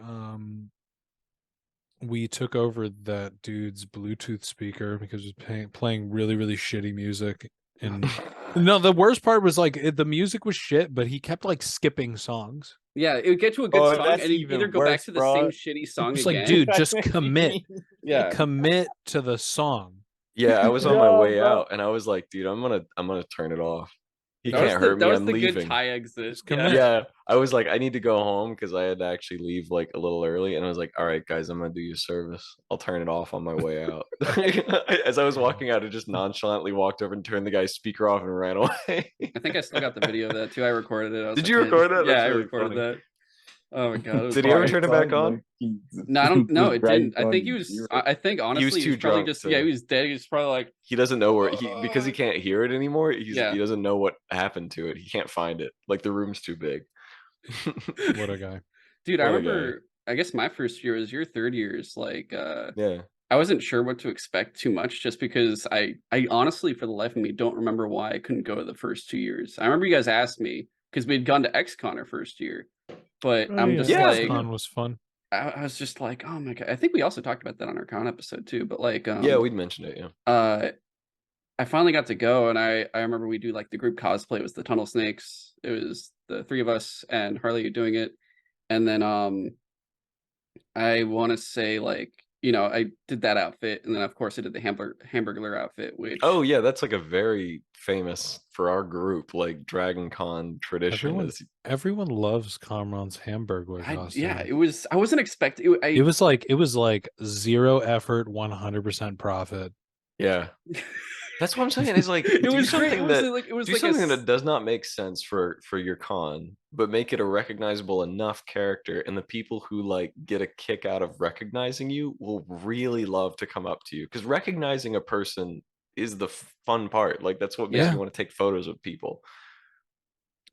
that dude's Bluetooth speaker because it was playing really, really shitty music. And no, the worst part was like the music was shit, but he kept like skipping songs. Yeah, it would get to a good Oh, song, that's and you even either go back worse, to the bro. same shitty song It's again. like, dude, just commit. Yeah. Commit to the song. Yeah, I was on my Yeah, way bro. out, and I was like, dude, I'm gonna turn it off. He That was can't the, hurt that me. was I'm the leaving. good tie exit. Just commit. Yeah, I was like, I need to go home because I had to actually leave like a little early, and I was like, all right, guys, I'm gonna do your service. I'll turn it off on my way out. As I was walking out, I just nonchalantly walked over and turned the guy's speaker off and ran away. I think I still got the video of that too. I recorded it. I was Did like, you "Man, record that? Yeah, That's I really recorded funny. that. Oh my god! It was Did he ever hard. turn it back on? No, I don't. No, it didn't. I think he was. Zero. I think honestly, too probably drunk just. to- Yeah, he was dead. He was probably like, He doesn't know where because he can't hear it anymore. Yeah. He doesn't know what happened to it. He can't find it. Like the room's too big. What a guy. dude. I What a guy. remember. I guess my first year was your third year's. Like, Yeah. I wasn't sure what to expect too much, just because I honestly, for the life of me, don't remember why I couldn't go the first 2 years. I remember you guys asked me because we'd gone to XCon our first year, but Oh, I'm yeah, just Yeah, like, Con was fun. I was just like, oh my god. I think we also talked about that on our con episode too. But like, Yeah, we'd mentioned it. Yeah. I finally got to go, and I remember we do like the group cosplay. It was the Tunnel Snakes. It was the three of us and Harley doing it, and then I want to say like you know, I did that outfit, and then of course I did the hamburglar outfit, which Oh yeah, that's like a very famous for our group, like Dragon Con tradition. Everyone loves Kamran's hamburger costume. yeah, it was. I wasn't expecting. It was like 0 effort, 100% profit. Yeah. That's what I'm saying. It's like it was something great. that does not make sense for your con, but make it a recognizable enough character, and the people who like get a kick out of recognizing you will really love to come up to you, because recognizing a person is the fun part. Like that's what makes you want to take photos of people.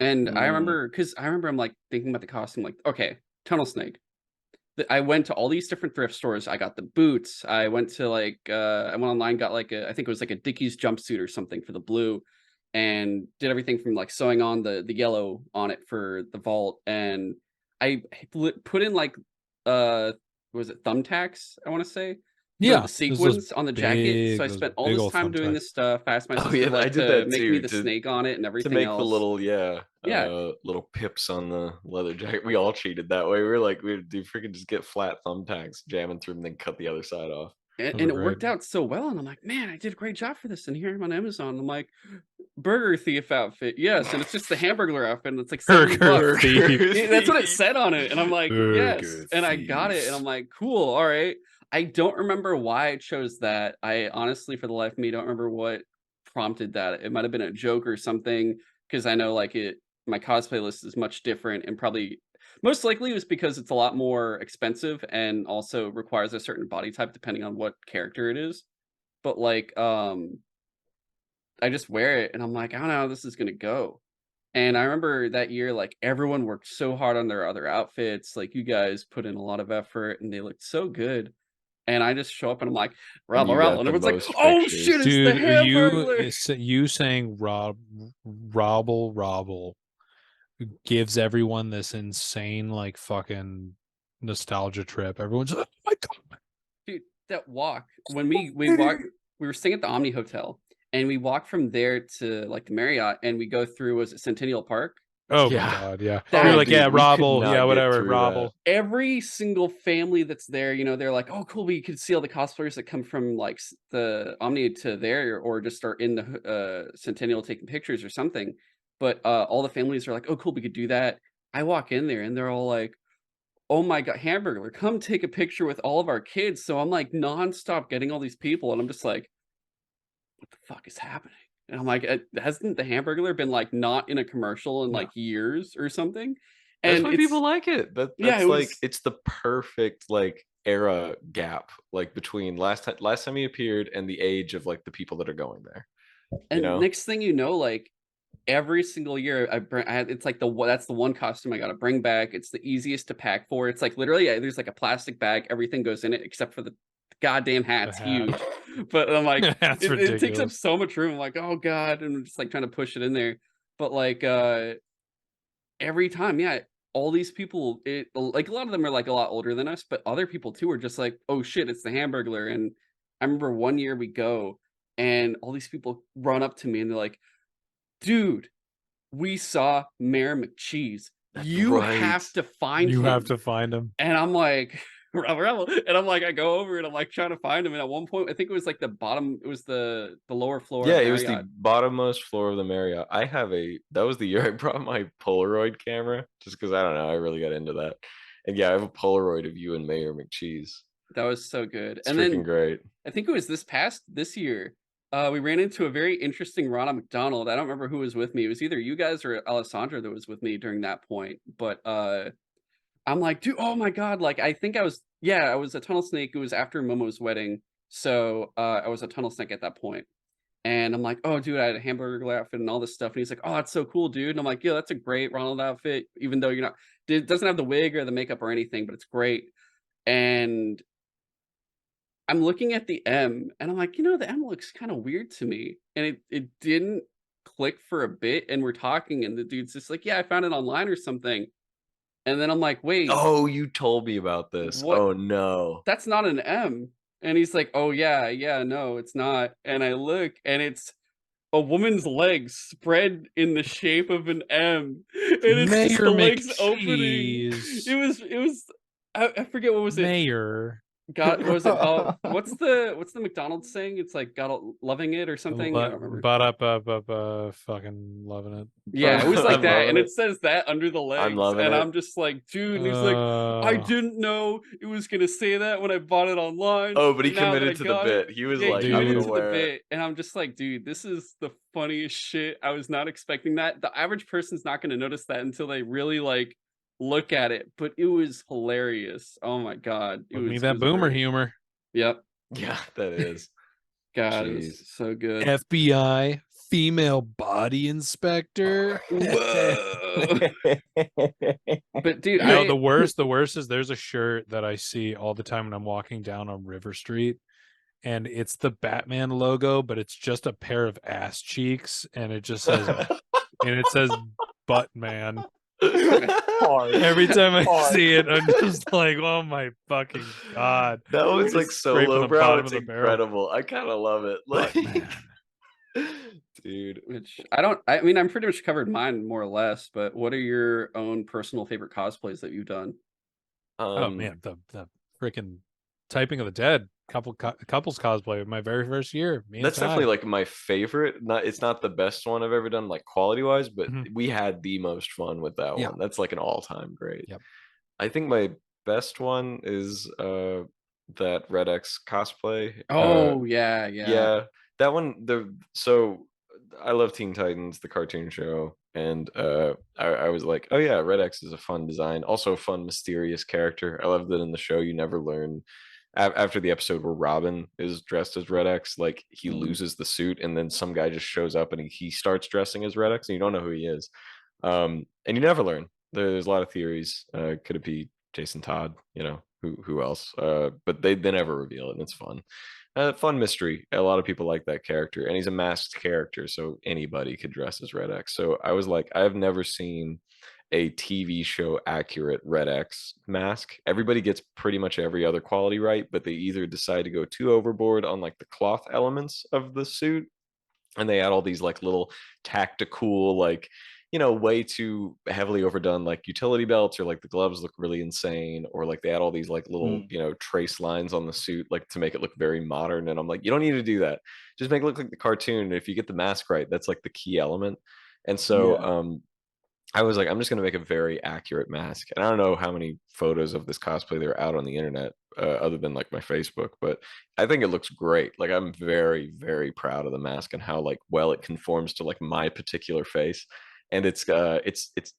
And I remember I'm like thinking about the costume, like, okay, Tunnel Snake. I went to all these different thrift stores. I got the boots. I went to like I went online, got like I think it was like a Dickies jumpsuit or something for the blue, and did everything from like sewing on the yellow on it for the vault. And I put in like was it thumbtacks, I want to say? The sequins on the jacket. So I spent all this time doing this stuff. I asked my sister like to make me the snake on it and everything to make else. the little little pips on the leather jacket. We all cheated that way. We were like, we'd do freaking just get flat thumbtacks, jamming through them, then cut the other side off. And it worked out so well. And I'm like, man, I did a great job for this. And here I'm on Amazon. I'm like, burger thief outfit. Yes. And it's just the hamburger outfit. And it's like $70. Thief. That's what it said on it. And I'm like, yes. And I got it. And I'm like, cool. All right. I don't remember why I chose that. I honestly, for the life of me, don't remember what prompted that. It might have been a joke or something, because I know like my cosplay list is much different, and probably most likely it was because it's a lot more expensive and also requires a certain body type depending on what character it is. But like, I just wear it and I'm like, I don't know how this is gonna go. And I remember that year, like everyone worked so hard on their other outfits. Like you guys put in a lot of effort and they looked so good. And I just show up and I'm like, Robble. And everyone's like, oh shit, it's the Hamburglar. You saying Robble gives everyone this insane like fucking nostalgia trip. Everyone's like, oh my god. Dude, that walk, when we walked, we were staying at the Omni Hotel, and we walked from there to like the Marriott, and we go through, was it Centennial Park? Oh my god, yeah. You're like, yeah, Robble, yeah, whatever, Robble. Every single family that's there, you know, they're like, oh cool, we could see all the cosplayers that come from like the Omni to there, or just are in the Centennial taking pictures or something. But all the families are like, oh cool, we could do that. I walk in there and they're all like, oh my god, Hamburglar, come take a picture with all of our kids. So I'm like nonstop getting all these people, and I'm just like, what the fuck is happening? And I'm like, hasn't the Hamburglar been like not in a commercial in like years or something? And that's why people like it. That's like it's the perfect like era gap, like between last time he appeared and the age of like the people that are going there. And next thing you know, like every single year it's like that's the one costume I gotta bring back. It's the easiest to pack for. It's like literally there's like a plastic bag, everything goes in it except for the goddamn hat's huge. But I'm like, it takes up so much room. I'm like, oh god, and I'm just like trying to push it in there. But like every time, all these people, like a lot of them are like a lot older than us, but other people too are just like, oh shit, it's the Hamburglar. And I remember one year we go and all these people run up to me and they're like, dude, we saw Mayor McCheese. You have to find him. You have to find him. And I'm like, Rebel. And I'm like, I go over and I'm like trying to find him. And at one point, I think it was like the bottom, it was the lower floor. Yeah, it was the bottommost floor of the Marriott. That was the year I brought my Polaroid camera, just because I don't know, I really got into that. And yeah, I have a Polaroid of you and Mayor McCheese. That was so good. It's freaking great. I think it was this year. We ran into a very interesting Ronald McDonald. I don't remember who was with me. It was either you guys or Alessandra that was with me during that point. But I'm like, dude, oh my god, like I think I was a Tunnel Snake. It was after Momo's wedding, so I was a Tunnel Snake at that point. And I'm like, oh dude, I had a Hamburglar outfit and all this stuff. And he's like, oh, that's so cool, dude. And I'm like, yeah, that's a great Ronald outfit, even though it doesn't have the wig or the makeup or anything, but it's great. And I'm looking at the M and I'm like, the M looks kind of weird to me. And it didn't click for a bit. And we're talking and the dude's just like, yeah, I found it online or something. And then I'm like, wait. Oh, you told me about this. What? Oh no. That's not an M. And he's like, oh yeah, no, it's not. And I look and it's a woman's legs spread in the shape of an M. And it's just the legs opening. It was I forget what was it. Mayor. God, what was it? Oh, what's the McDonald's saying? It's like God loving it or something. I don't remember. Fucking loving it. Yeah, it was like I'm that, loving and it. it says that under the legs, loving and it. I'm just like, dude. And he's like, I didn't know it was gonna say that when I bought it online. Oh, but he now that committed I to the got it, bit. He was yeah, like, he I'm committed gonna to the wear it. bit, and I'm just like, dude, this is the funniest shit. I was not expecting that. The average person's not gonna notice that until they really like look at it, but it was hilarious. Oh my god, Give me that boomer great. humor. Yep. Yeah, that is. God, it Jeez. was so good. FBI female body inspector. Whoa. But dude, The worst is there's a shirt that I see all the time when I'm walking down on River Street, and it's the Batman logo, but it's just a pair of ass cheeks, and it just says butt man. Every time I see it, I'm just like, oh my fucking god. That was like so lowbrow. It's incredible. I kind of love it. Like, dude. Which I mean, I'm pretty much covered mine more or less, but what are your own personal favorite cosplays that you've done? Oh man, the freaking Typing of the Dead couples cosplay my very first year. That's definitely like my favorite. It's not the best one I've ever done, like quality wise, but we had the most fun with that one. That's like an all-time great. Yep. I think my best one is that Red X cosplay. Oh yeah. That one. So I love Teen Titans, the cartoon show, and I was like, oh yeah, Red X is a fun design, also a fun mysterious character. I love that in the show you never learn. After the episode where Robin is dressed as Red X, like he loses the suit, and then some guy just shows up and he starts dressing as Red X, and you don't know who he is, and you never learn. There's a lot of theories. Could it be Jason Todd? You know, who else? But they never reveal it, and it's fun. Fun mystery. A lot of people like that character, and he's a masked character, so anybody could dress as Red X. So I was like, I've never seen a TV show accurate Red X mask. Everybody gets pretty much every other quality right, but they either decide to go too overboard on like the cloth elements of the suit, and they add all these like little tactical, like, you know, way too heavily overdone like utility belts, or like the gloves look really insane, or like they add all these like little you know, trace lines on the suit like to make it look very modern. And I'm like, you don't need to do that. Just make it look like the cartoon. If you get the mask right, that's like the key element. And so I was like, I'm just going to make a very accurate mask. And I don't know how many photos of this cosplay there are out on the internet, other than like my Facebook, but I think it looks great. Like, I'm very, very proud of the mask and how like well it conforms to like my particular face. And it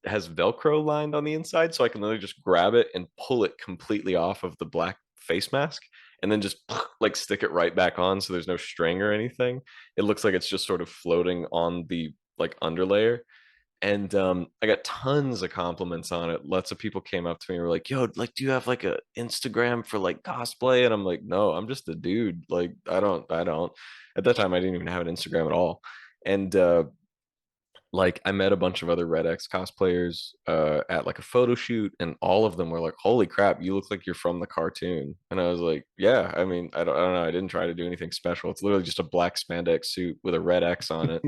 has Velcro lined on the inside, so I can literally just grab it and pull it completely off of the black face mask, and then just like stick it right back on, so there's no string or anything. It looks like it's just sort of floating on the like underlayer. And I got tons of compliments on it. Lots of people came up to me and were like, yo, like, do you have like a Instagram for like cosplay? And I'm like, no, I'm just a dude. Like, I don't. At that time I didn't even have an Instagram at all. And like, I met a bunch of other Red X cosplayers at like a photo shoot, and all of them were like, holy crap, you look like you're from the cartoon. And I was like, yeah, I mean, I don't know, I didn't try to do anything special. It's literally just a black spandex suit with a Red X on it.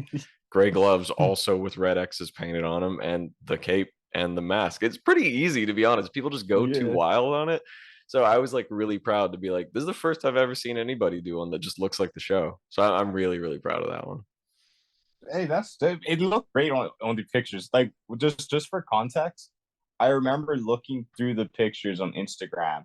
Gray gloves also with Red X's painted on them, and the cape and the mask. It's pretty easy, to be honest. People just go too wild on it. So I was like really proud to be like, this is the first I've ever seen anybody do one that just looks like the show. So I'm really, really proud of that one. Hey, it looked great on the pictures. Like, just for context, I remember looking through the pictures on Instagram,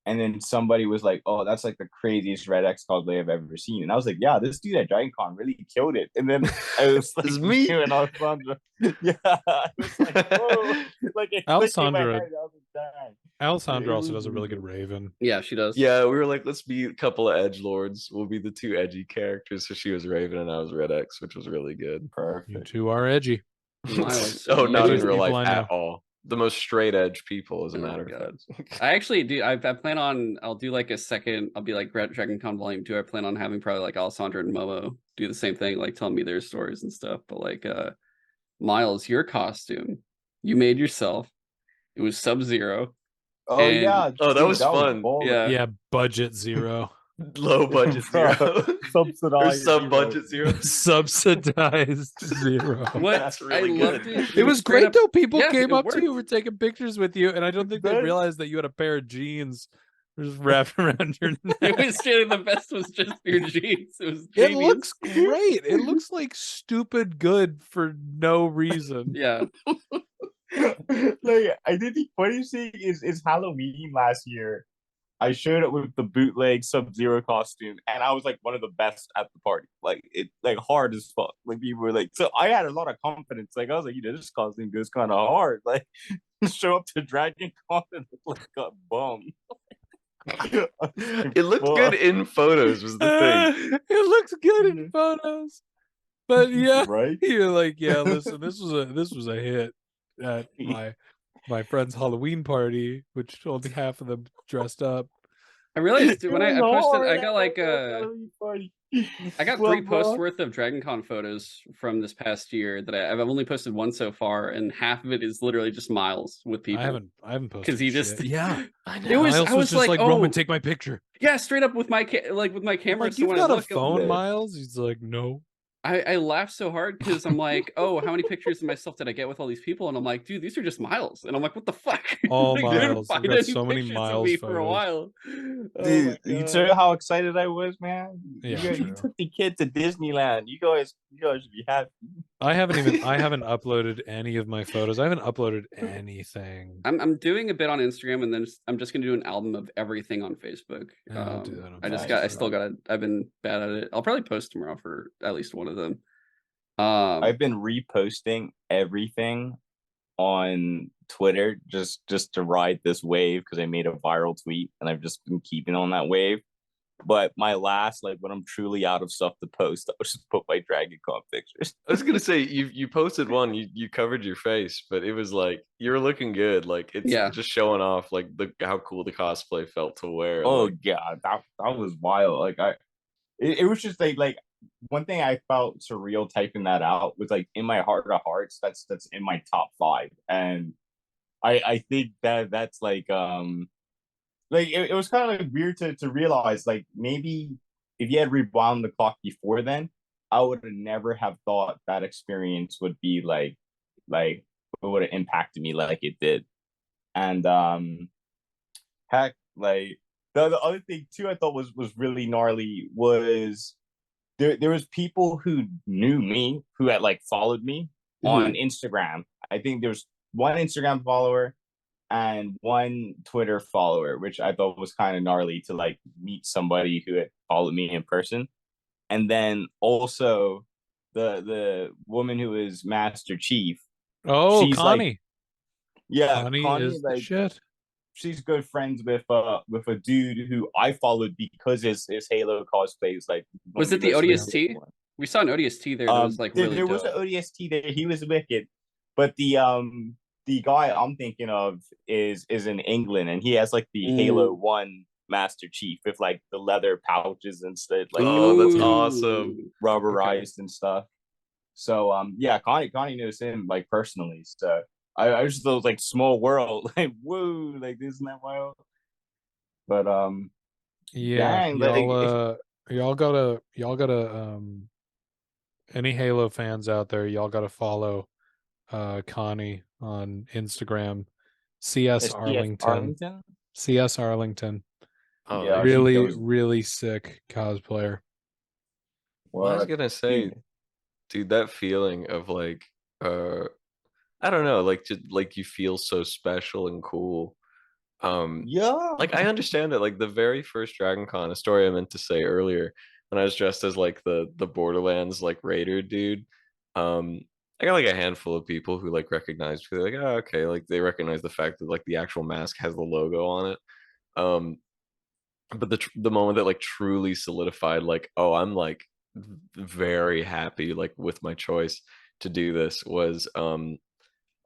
and then somebody was like, "Oh, that's like the craziest Red X cosplay I've ever seen." And I was like, "Yeah, this dude at Dragon Con really killed it." And then I was like, "This is me and Alessandra." Yeah, I was like, "Whoa!" Like, it clicked in my head. I was like, "Dang." Alessandra also does a really good Raven. Yeah, she does. Yeah, we were like, let's be a couple of edgelords. We'll be the two edgy characters. So she was Raven and I was Red X, which was really good. Perfect. You two are edgy. Oh, not in real life at all. The most straight edge people, as a matter of fact. I actually do. I plan on. I'll do like a second. I'll be like Dragon Con Volume 2. I plan on having probably like Alessandra and Momo do the same thing, like telling me their stories and stuff. But like, Miles, your costume, you made yourself. It was Sub-Zero. Oh yeah! Oh, that was fun. Yeah, budget zero. Low budget zero. Subsidized. Sub budget zero. Subsidized zero. What? That's really loved good. It was great though. People Yeah, came it up to you, worked. were taking pictures with you, and I don't think they realized that you had a pair of jeans just wrapped around your neck. It was really the best was just your jeans. It was It genius. looks great. It looks like stupid good for no reason. Yeah. Like, I think the funniest thing is Halloween last year. I showed up with the bootleg Sub-Zero costume, and I was like one of the best at the party. Like it, like hard as fuck. Like people were like, so I had a lot of confidence. Like I was like, this costume goes kind of hard. Like show up to Dragon Con and look like a bum. It looked good in photos was the thing. It looks good in photos. But yeah, right? you're like, yeah, listen, this was a hit at my friend's Halloween party, which only half of them dressed up. I realized when I posted, hard. I got like Halloween party. I got Well, 3 posts bro. worth of Dragon Con photos from this past year that I've only posted 1 so far, and half of it is literally just Miles with people. I haven't posted because he just shit. Yeah. I know. It was Miles I was just like, oh Roman, take my picture. yeah, straight up with my camera. Like, So you've when got I a look, phone, the- Miles? He's like, no. I laughed so hard because I'm like, oh, how many pictures of myself did I get with all these people? And I'm like, dude, these are just Miles. And I'm like, what the fuck? All Like, I didn't Miles. I've find got any so many pictures of Miles me for a photos. while. Oh Dude, my you God. saw how excited I was, man. Yeah, you true. took the kid to Disneyland. You guys should be happy. I haven't uploaded any of my photos. I haven't uploaded anything. I'm doing a bit on Instagram, and then I'm just gonna do an album of everything on Facebook. Yeah, I'll do that on I've been bad at it. I'll probably post tomorrow for at least one of them. I've been reposting everything on Twitter just to ride this wave because I made a viral tweet and I've just been keeping on that wave. But my last, like when I'm truly out of stuff to post, I'll just put my Dragon Con pictures. I was gonna say you posted one, you covered your face, but it was like you're looking good. Like it's just showing off like how cool the cosplay felt to wear. Oh like, yeah, that was wild. Like it was just like one thing I felt surreal typing that out was like in my heart of hearts, that's in my top 5. And I think that's like it was kind of like weird to realize like maybe if you had rewound the clock before then, I would have never have thought that experience would be like it would have impacted me like it did. And heck, like the other thing too I thought was really gnarly was there was people who knew me who had like followed me on Instagram. I think there was one Instagram follower and one Twitter follower, which I thought was kind of gnarly to like meet somebody who had followed me in person. And then also the woman who is Master Chief. Oh, she's Connie. Like, yeah, Connie is like, the shit. She's good friends with a dude who I followed because his Halo cosplay is like. Was it the ODST? We saw an ODST there that was like really there dope. was an ODST there. He was wicked, but the guy I'm thinking of is in England, and he has like the Halo 1 Master Chief with like the leather pouches and stuff. Like, that's awesome, rubberized and stuff. So yeah, Connie knows him like personally. So I just thought like small world, like whoa, like isn't that wild? But yeah, dang, y'all gotta any Halo fans out there, y'all gotta follow Connie on Instagram, CS Arlington. CS Arlington. Oh, yeah, really sick cosplayer. Well, I was gonna say, dude, that feeling of like I don't know, like just like you feel so special and cool. Yeah, like I understand that like the very first Dragon Con, a story I meant to say earlier, when I was dressed as like the Borderlands like raider dude, I got like a handful of people who like recognized me. They're like, oh, okay, like they recognize the fact that like the actual mask has the logo on it. But the moment that like truly solidified like, oh, I'm like very happy like with my choice to do this was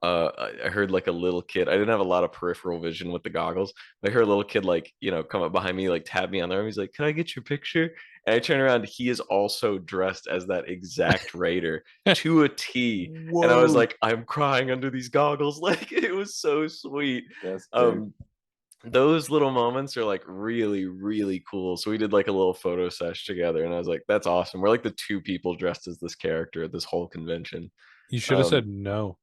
I heard like a little kid. I didn't have a lot of peripheral vision with the goggles. But I heard a little kid like, you know, come up behind me, like tap me on the arm. He's like, "Can I get your picture?" And I turn around. He is also dressed as that exact raider to a T. Whoa. And I was like, I'm crying under these goggles. Like it was so sweet. Those little moments are like really, really cool. So we did like a little photo sesh together, and I was like, that's awesome. We're like the 2 people dressed as this character at this whole convention. You should have said no.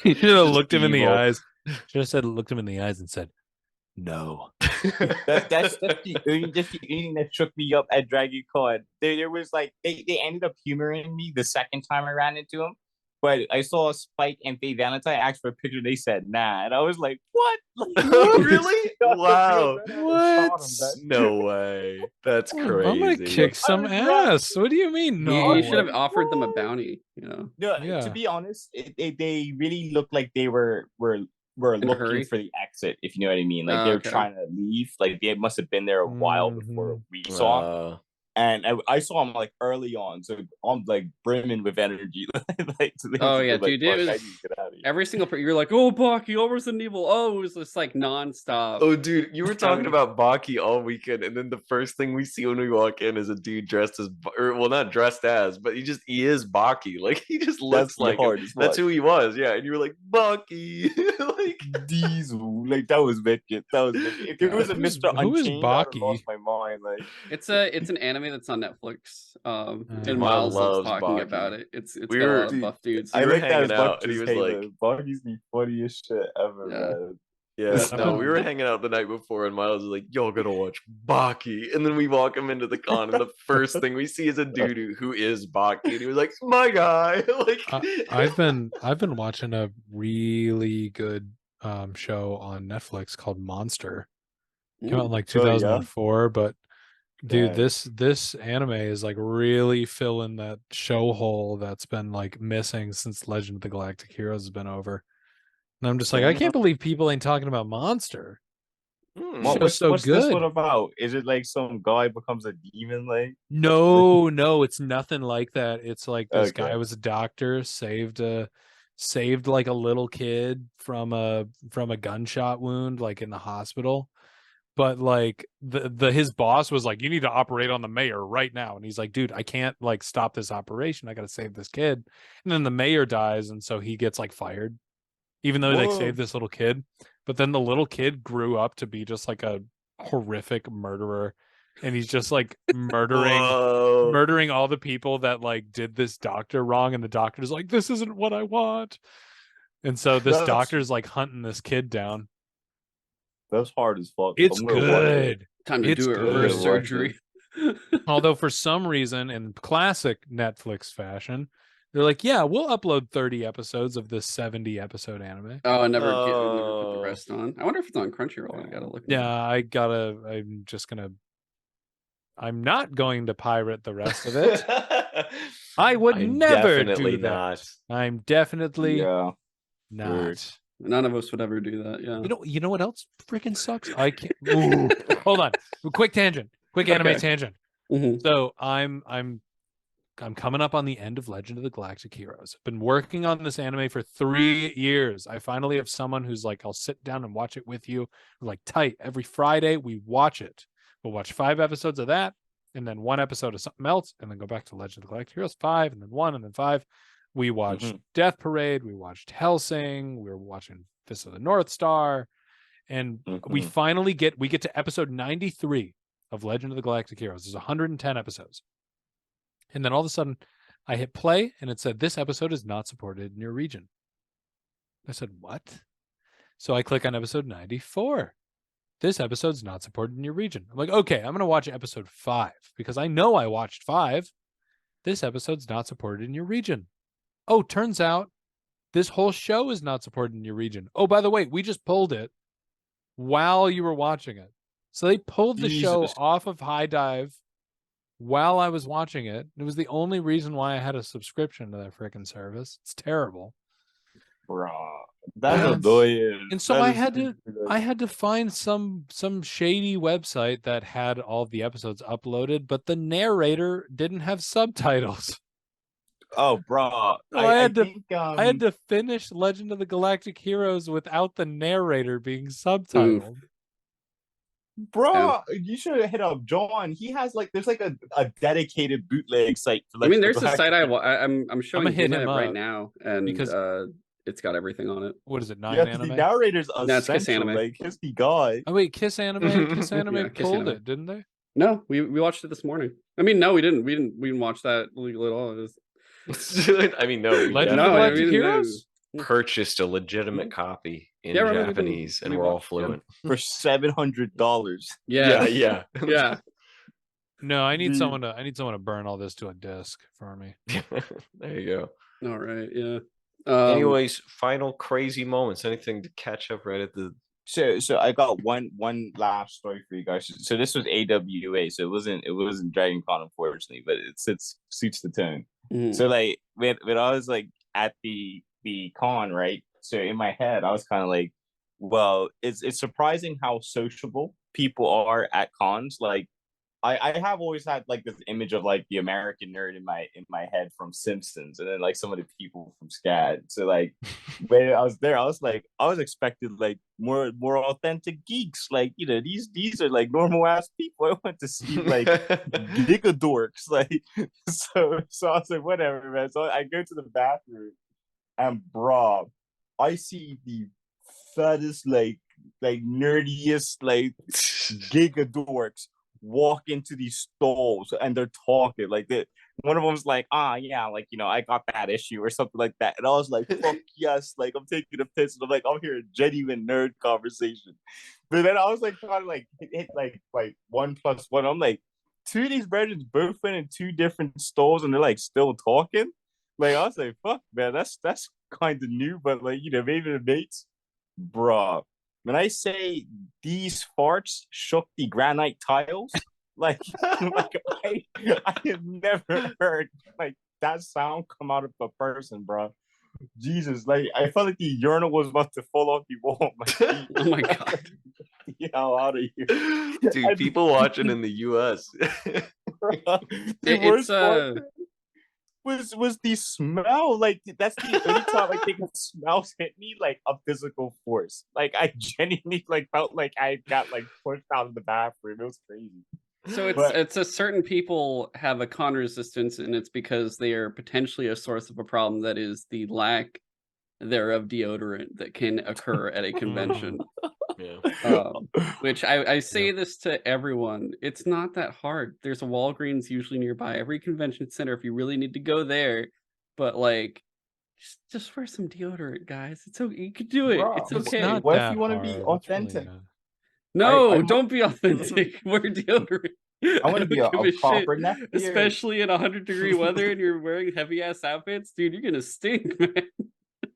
You should have looked him in the eyes. Should have looked him in the eyes and said, No. That's just the only thing that shook me up at Dragon Con. There was like they ended up humoring me the second time I ran into them. But I saw Spike and Faye Valentine ask for a picture. They said nah, and I was like, "What? Like, Really? Wow. What? No way. That's I'm gonna crazy. kick some ass. What do you mean? No. You should have like, offered them a what? bounty. You know, No, Yeah. to be honest, they really looked like they were looking hurry? for the exit, if you know what I mean. Like they were Okay. trying to leave. Like they must have been there a while before we saw them. Uh, And I saw them like early on, so I'm like brimming with energy. Like, so Oh yeah, like, dude, it "Fuck, I was need to get out of here." every single you're like, oh Baki, oh Resident Evil, oh it was just like nonstop. oh, dude, you were talking Um, about Baki all weekend, and then the first thing we see when we walk in is a dude dressed as, or well, not dressed as, but he is Baki. Like he just looks That's like him. hard as That's fuck. who he was. Yeah, and you were like Baki, like Diesel, like that was wicked. That was wicked. If there was a Who's- Mr. who is Unchained, I'd have Baki? lost my mind. Like it's an anime that's on Netflix. Dude, And Miles Miles loves loves talking Baki. about it. It's We got a were- lot of dude, buff dudes. we I were like that hanging as out, much and he as was Halo. like- Baki's the funniest shit ever, Yeah. man. Yes, no, we were Um, hanging out the night before, and Miles was like, "Y'all gotta watch Baki," and then we walk him into the con, and the first thing we see is a dude who is Baki, and he was like, "My guy," like I've been watching a really good show on Netflix called Monster. Came out in like Oh, yeah? 2004, but dude, Dang. this anime is like really filling that show hole that's been like missing since Legend of the Galactic Heroes has been over. And I'm just like, I can't believe people ain't talking about Monster. Hmm. Show's so What's this one good. about? Is it like some guy becomes a demon? Like, No, it's nothing like that. It's like this guy Okay. was a doctor, saved like a little kid from a gunshot wound, like in the hospital. But like the his boss was like, you need to operate on the mayor right now. And he's like, dude, I can't like stop this operation. I gotta save this kid. And then the mayor dies, and so he gets like fired, even though they Whoa. saved this little kid. But then the little kid grew up to be just like a horrific murderer, and he's just like Whoa. murdering all the people that like did this doctor wrong, and the doctor's like, this isn't what I want. And so this That's- doctor's like hunting this kid down. that's hard as fuck. It's I'm gonna watch it. good. Time to It's do a good. reverse Watch surgery. Although for some reason, in classic Netflix fashion, they're like, yeah, we'll upload 30 episodes of this 70 episode anime. Oh, I never put the Oh. rest on. I wonder if it's on Crunchyroll. I gotta look. Yeah, I'm not going to pirate the rest of it. I would I'm never definitely do that. not. I'm definitely Yeah. not. Weird. None of us would ever do that. Yeah. You know what else freaking sucks? I can't. Ooh, hold on. Quick tangent. Quick anime Okay. tangent. Mhm. So I'm coming up on the end of Legend of the Galactic Heroes. I've been working on this anime for 3 years. I finally have someone who's like, I'll sit down and watch it with you. We're like, tight. Every Friday we watch it. We'll watch 5 episodes of that, and then 1 episode of something else, and then go back to Legend of the Galactic Heroes 5, and then 1, and then 5. We watched Death Parade. We watched Hellsing. We were watching Fist of the North Star, and we finally get to episode 93 of Legend of the Galactic Heroes. There's 110 episodes. And then all of a sudden, I hit play, and it said, this episode is not supported in your region. I said, what? So I click on episode 94. This episode's not supported in your region. I'm like, okay, I'm going to watch episode 5, because I know I watched 5. This episode's not supported in your region. Oh, turns out this whole show is not supported in your region. Oh, by the way, we just pulled it while you were watching it. So they pulled the show Jesus. off of High Dive while I was watching it. It was the only reason why I had a subscription to that freaking service. It's terrible. Bruh. That's Yeah. annoying. And so That I is had to super I had to find some shady website that had all the episodes uploaded, but the narrator didn't have subtitles. Oh, bruh. So I had to- think, I had to finish Legend of the Galactic Heroes without the narrator being subtitled. Bro, you should have hit up John. He has like there's like a dedicated bootleg site for I mean, Legend there's of a the site Galactic I'm showing hit him him right up now, and because- it's got everything on it. What is it, 9 Yeah, 'cause the anime? narrator's That's Kiss essential. Anime. Like he's the guy. Oh wait, Kiss Anime Kiss Anime Yeah, Kiss pulled Anime. it, didn't they? No, we watched it this morning. I mean, no, we didn't. We didn't watch that legally at all. It was, I mean, no, we Legend No, of I Galactic mean, Heroes? purchased a legitimate copy in Yeah, I remember they did Japanese, and when we we're all watched, yeah. fluent. For $700. Yeah, Yeah. yeah. No, I need Dude. someone to burn all this to a disk for me. There you go. All right, yeah. Anyways, final crazy moments. Anything to catch up right at the So I got one last story for you guys. So this was AWA, so it wasn't Dragon Con, unfortunately, but it suits the tone. Mhm. So like when I was like at the con, right? So in my head, I was kind of like, well, it's surprising how sociable people are at cons. Like I have always had like this image of like the American nerd in my head from Simpsons, and then like some of the people from SCAD. So like when I was there, I was expecting like more authentic geeks. Like, you know, these are like normal ass people. I went to see like giga dorks. Like so I was like, whatever, man. So I go to the bathroom, and bro, I see the fattest, like nerdiest, like giga dorks walk into these stalls, and they're talking like that. One of them's like, yeah, like, you know, I got that issue or something like that. And I was like, fuck yes, like I'm taking a piss, and I'm like, I'm hearing genuine nerd conversation. But then I was like trying to like hit like 1+1. I'm like, two of these brothers both went in two different stalls, and they're like still talking. Like I was like, fuck man, that's kind of new, but like, you know, maybe the mates, bruh. When I say these farts shook the granite tiles, like, I have never heard like that sound come out of a person, bro. Jesus, like I felt like the urinal was about to fall off the wall. Oh my god. Get out of here, dude. People watching in the U.S. The worst part was the smell. Like that's the only time I think smells hit me like a physical force. Like I genuinely like felt like I got like pushed out of the bathroom. It was crazy. So But it's a certain people have a con resistance, and it's because they are potentially a source of a problem that is the lack thereof deodorant that can occur at a convention. Yeah. Which I say this to everyone. It's not that hard. There's a Walgreens usually nearby every convention center if you really need to go there. But like, just wear some deodorant, guys. It's okay. You could do it. Bro, It's it's okay. not what if that you want to be hard. It's really authentic? not. No, I don't be authentic. Wear deodorant. I want to be a don't give proper shit. neckbeard. Especially in 100-degree weather and you're wearing heavy ass outfits, dude. You're gonna stink, man.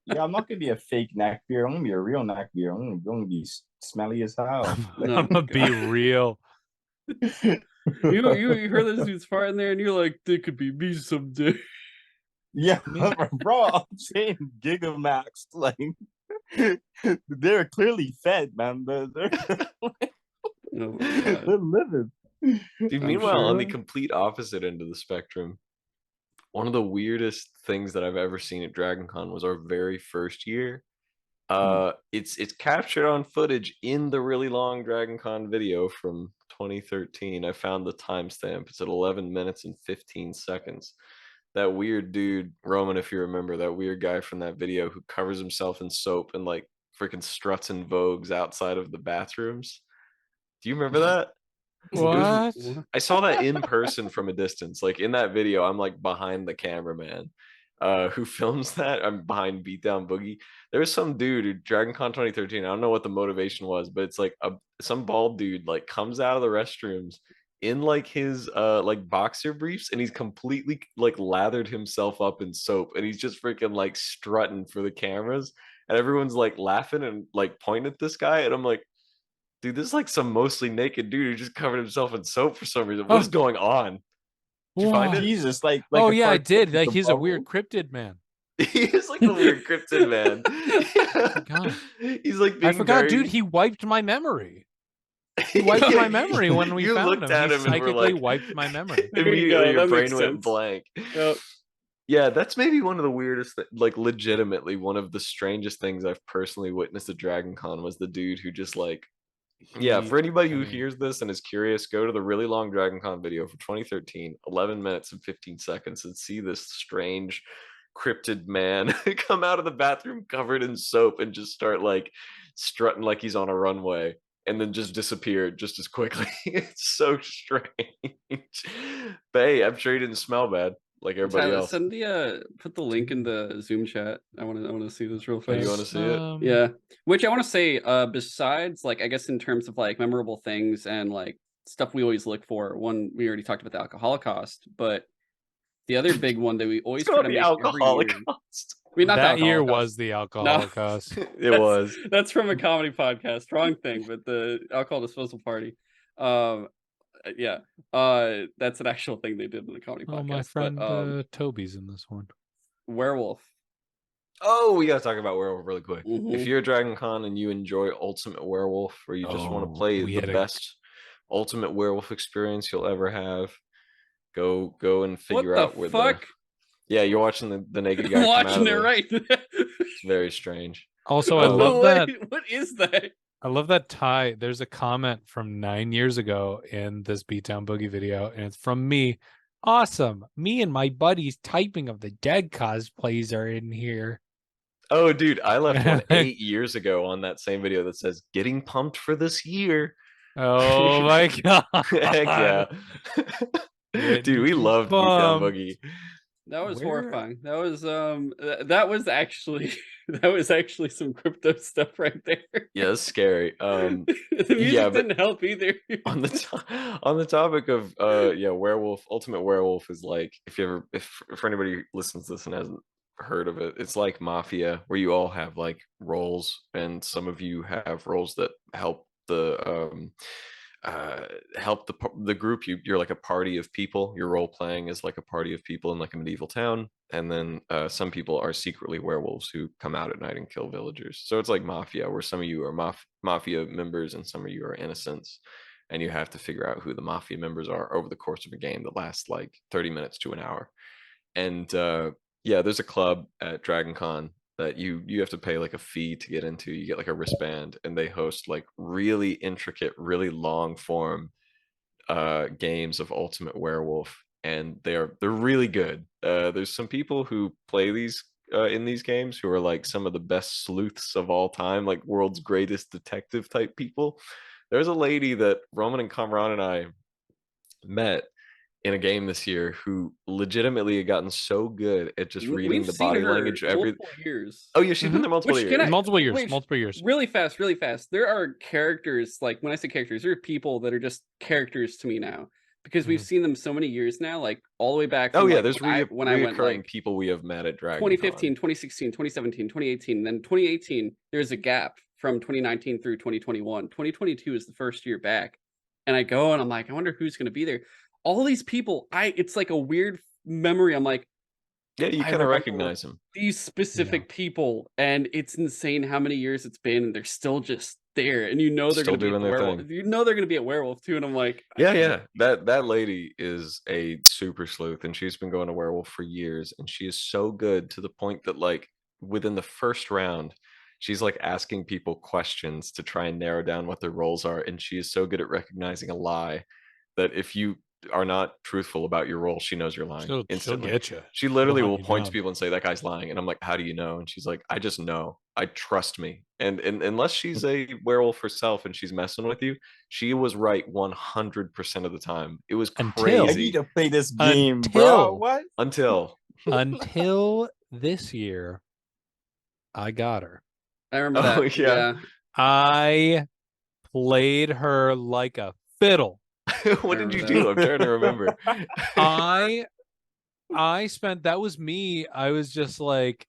Yeah, I'm not gonna be a fake neck beard. I'm gonna be a real neck beard. I'm gonna be smelly as hell. No, I'm gonna be real. you heard those dudes farting there, and you're like, they could be me someday. Yeah, bro, I'm saying Gigamax. Like they're clearly fed, man. They're Oh my God. they're living. Dude, I'm meanwhile, on the sure. complete opposite end of the spectrum, one of the weirdest things that I've ever seen at Dragon Con was our very first year. It's captured on footage in the really long Dragon Con video from 2013. I found the timestamp. It's at 11 minutes and 15 seconds. That weird dude, Roman, if you remember, that weird guy from that video who covers himself in soap and like freaking struts and vogues outside of the bathrooms. Do you remember that? What? I saw that in person from a distance. Like in that video, I'm like behind the cameraman who films that. I'm behind Beatdown Boogie. There was some dude who Dragon Con 2013. I don't know what the motivation was, but it's like some bald dude like comes out of the restrooms in like his like boxer briefs, and he's completely like lathered himself up in soap, and he's just freaking like strutting for the cameras, and everyone's like laughing and like pointing at this guy, and I'm like, dude, this is like some mostly naked dude who just covered himself in soap for some reason. What is going on? Did you find it? Jesus, like Oh a yeah, I cartoon did. Like with he's a weird bubble. cryptid man. He is like a weird cryptid man. God. He's like being I forgot, very... dude. He wiped my memory. He wiped my memory when we you found looked him. at He him and were psychically like, wiped my memory. There you immediately go, your that makes brain went sense. blank. Yep. Yeah, that's maybe one of the weirdest, like legitimately one of the strangest things I've personally witnessed at Dragon Con was the dude who just like, yeah, for anybody who hears this and is curious, go to the really long Dragon Con video from 2013, 11 minutes and 15 seconds, and see this strange cryptid man come out of the bathroom covered in soap and just start like strutting like he's on a runway, and then just disappeared just as quickly. It's so strange. But hey, I'm sure he didn't smell bad. like everybody Tyler, else. send the put the link in the Zoom chat. I want to see this real Oh, fast. you want to see it? Yeah. Which I want to say, besides like I guess in terms of like memorable things and like stuff we always look for. One, we already talked about the alcohol cost, but the other big one that we always It's try called to the make every year. Alcoholicost. I mean, not the That year alcohol cost. was the alcohol No. cost. It was. That's from a comedy podcast. Wrong thing, but the alcohol disposal party. Yeah. That's an actual thing they did in the comedy podcast. Oh, my friend but Toby's in this one. werewolf. Oh, we gotta talk about werewolf really quick. Mhm. If you're a Dragon Con and you enjoy Ultimate Werewolf, or you just want to play the best Ultimate Werewolf experience you'll ever have, go and figure out where fuck? Yeah, you're watching the naked guy. I'm watching it right. It's very strange. Also, I love that. What is that? I love that Ty. There's a comment from 9 years ago in this Beatdown Boogie video, and it's from me. Awesome. Me and my buddies typing of the dead cosplays are in here. Oh, dude, I left one 8 years ago on that same video that says "Getting pumped for this year." Oh my god! Heck yeah, dude, we loved Beatdown Boogie. That was horrifying. That was actually some crypto stuff right there. Yeah, it's scary. The music didn't help either. on the topic of werewolf, Ultimate Werewolf is like, if for anybody who listens to this and hasn't heard of it, it's like Mafia, where you all have like roles, and some of you have roles that help the group. You're like a party of people. Your role playing is like a party of people in like a medieval town, and then some people are secretly werewolves who come out at night and kill villagers. So it's like Mafia, where some of you are mafia members and some of you are innocents, and you have to figure out who the mafia members are over the course of a game that lasts like 30 minutes to an hour. And there's a club at Dragon Con that you have to pay like a fee to get into. You get like a wristband, and they host like really intricate, really long form games of Ultimate Werewolf, and they're really good. There's some people who play these in these games who are like some of the best sleuths of all time, like world's greatest detective type people. There's a lady that Roman and Kamran and I met in a game this year who legitimately had gotten so good at just reading the body language every years. Oh yeah, she's been there multiple years. Multiple years. Really fast. There are characters, like when I say characters, there are people that are just characters to me now, because we've seen them so many years now, like all the way back from, there's when I went like people we have met at Dragon 2015, 2016, 2017, 2018. Then 2018, there's a gap from 2019 through 2021. 2022 is the first year back. And I go and I'm like, I wonder who's going to be there. All these people, it's like a weird memory. I'm like, yeah, you kind of recognize them. These specific people, and it's insane how many years it's been, and they're still just there. And they're going to be a werewolf. You know they're going to be a werewolf too. And I'm like, yeah. That lady is a super sleuth, and she's been going to werewolf for years, and she is so good to the point that like within the first round, she's like asking people questions to try and narrow down what their roles are, and she is so good at recognizing a lie that if you are not truthful about your role, she knows you're lying instantly. She'll get you. She literally will point to people and say, that guy's lying, and I'm like, how do you know? And she's like, I just know. I trust me. And unless she's a werewolf herself and she's messing with you, she was right 100% of the time. It was crazy. I need to play this game, bro. What? Until this year, I got her. I remember that. Yeah. I played her like a fiddle. What did you do? I'm trying to remember. I spent, that was me. I was just like,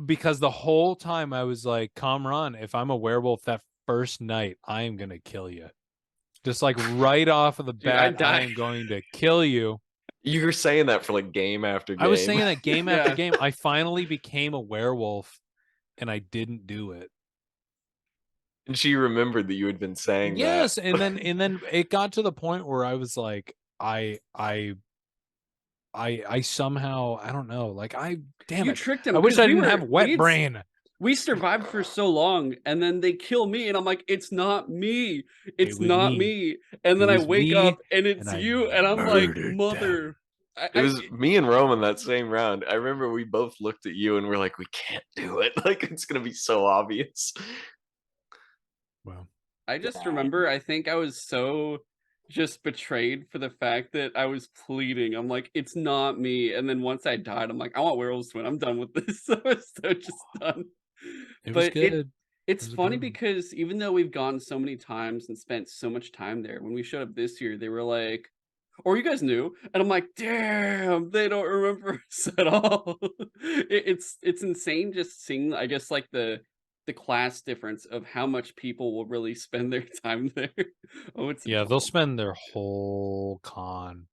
because the whole time I was like, Kamran, if I'm a werewolf that first night, I am going to kill you. Just like right off of the bat, I am going to kill you. You were saying that for like game after game. I was saying that game after game. I finally became a werewolf, and I didn't do it. And she remembered that you had been saying that. Yes, and then it got to the point where I was like, I somehow, I don't know, like you tricked him. I wish I didn't have wet brain. We survived for so long, and then they kill me, and I'm like, it's not me. It's not me. And then I wake up, and it's you, and I'm like, mother. It was me and Roman that same round. I remember we both looked at you and we're like, we can't do it. Like, it's going to be so obvious. Wow. I just remember, I think I was so just betrayed for the fact that I was pleading. I'm like, it's not me. And then once I died, I'm like, I want werewolves to win. I'm done with this. So I was so just done. It was But good. it's was a funny good one. because even though we've gone so many times and spent so much time there, when we showed up this year, they were like, "Or you guys knew?" And I'm like, "Damn, they don't remember us at all." It's insane just seeing, I guess, like the class difference of how much people will really spend their time there. Oh, it's Yeah, they'll incredible. spend their whole con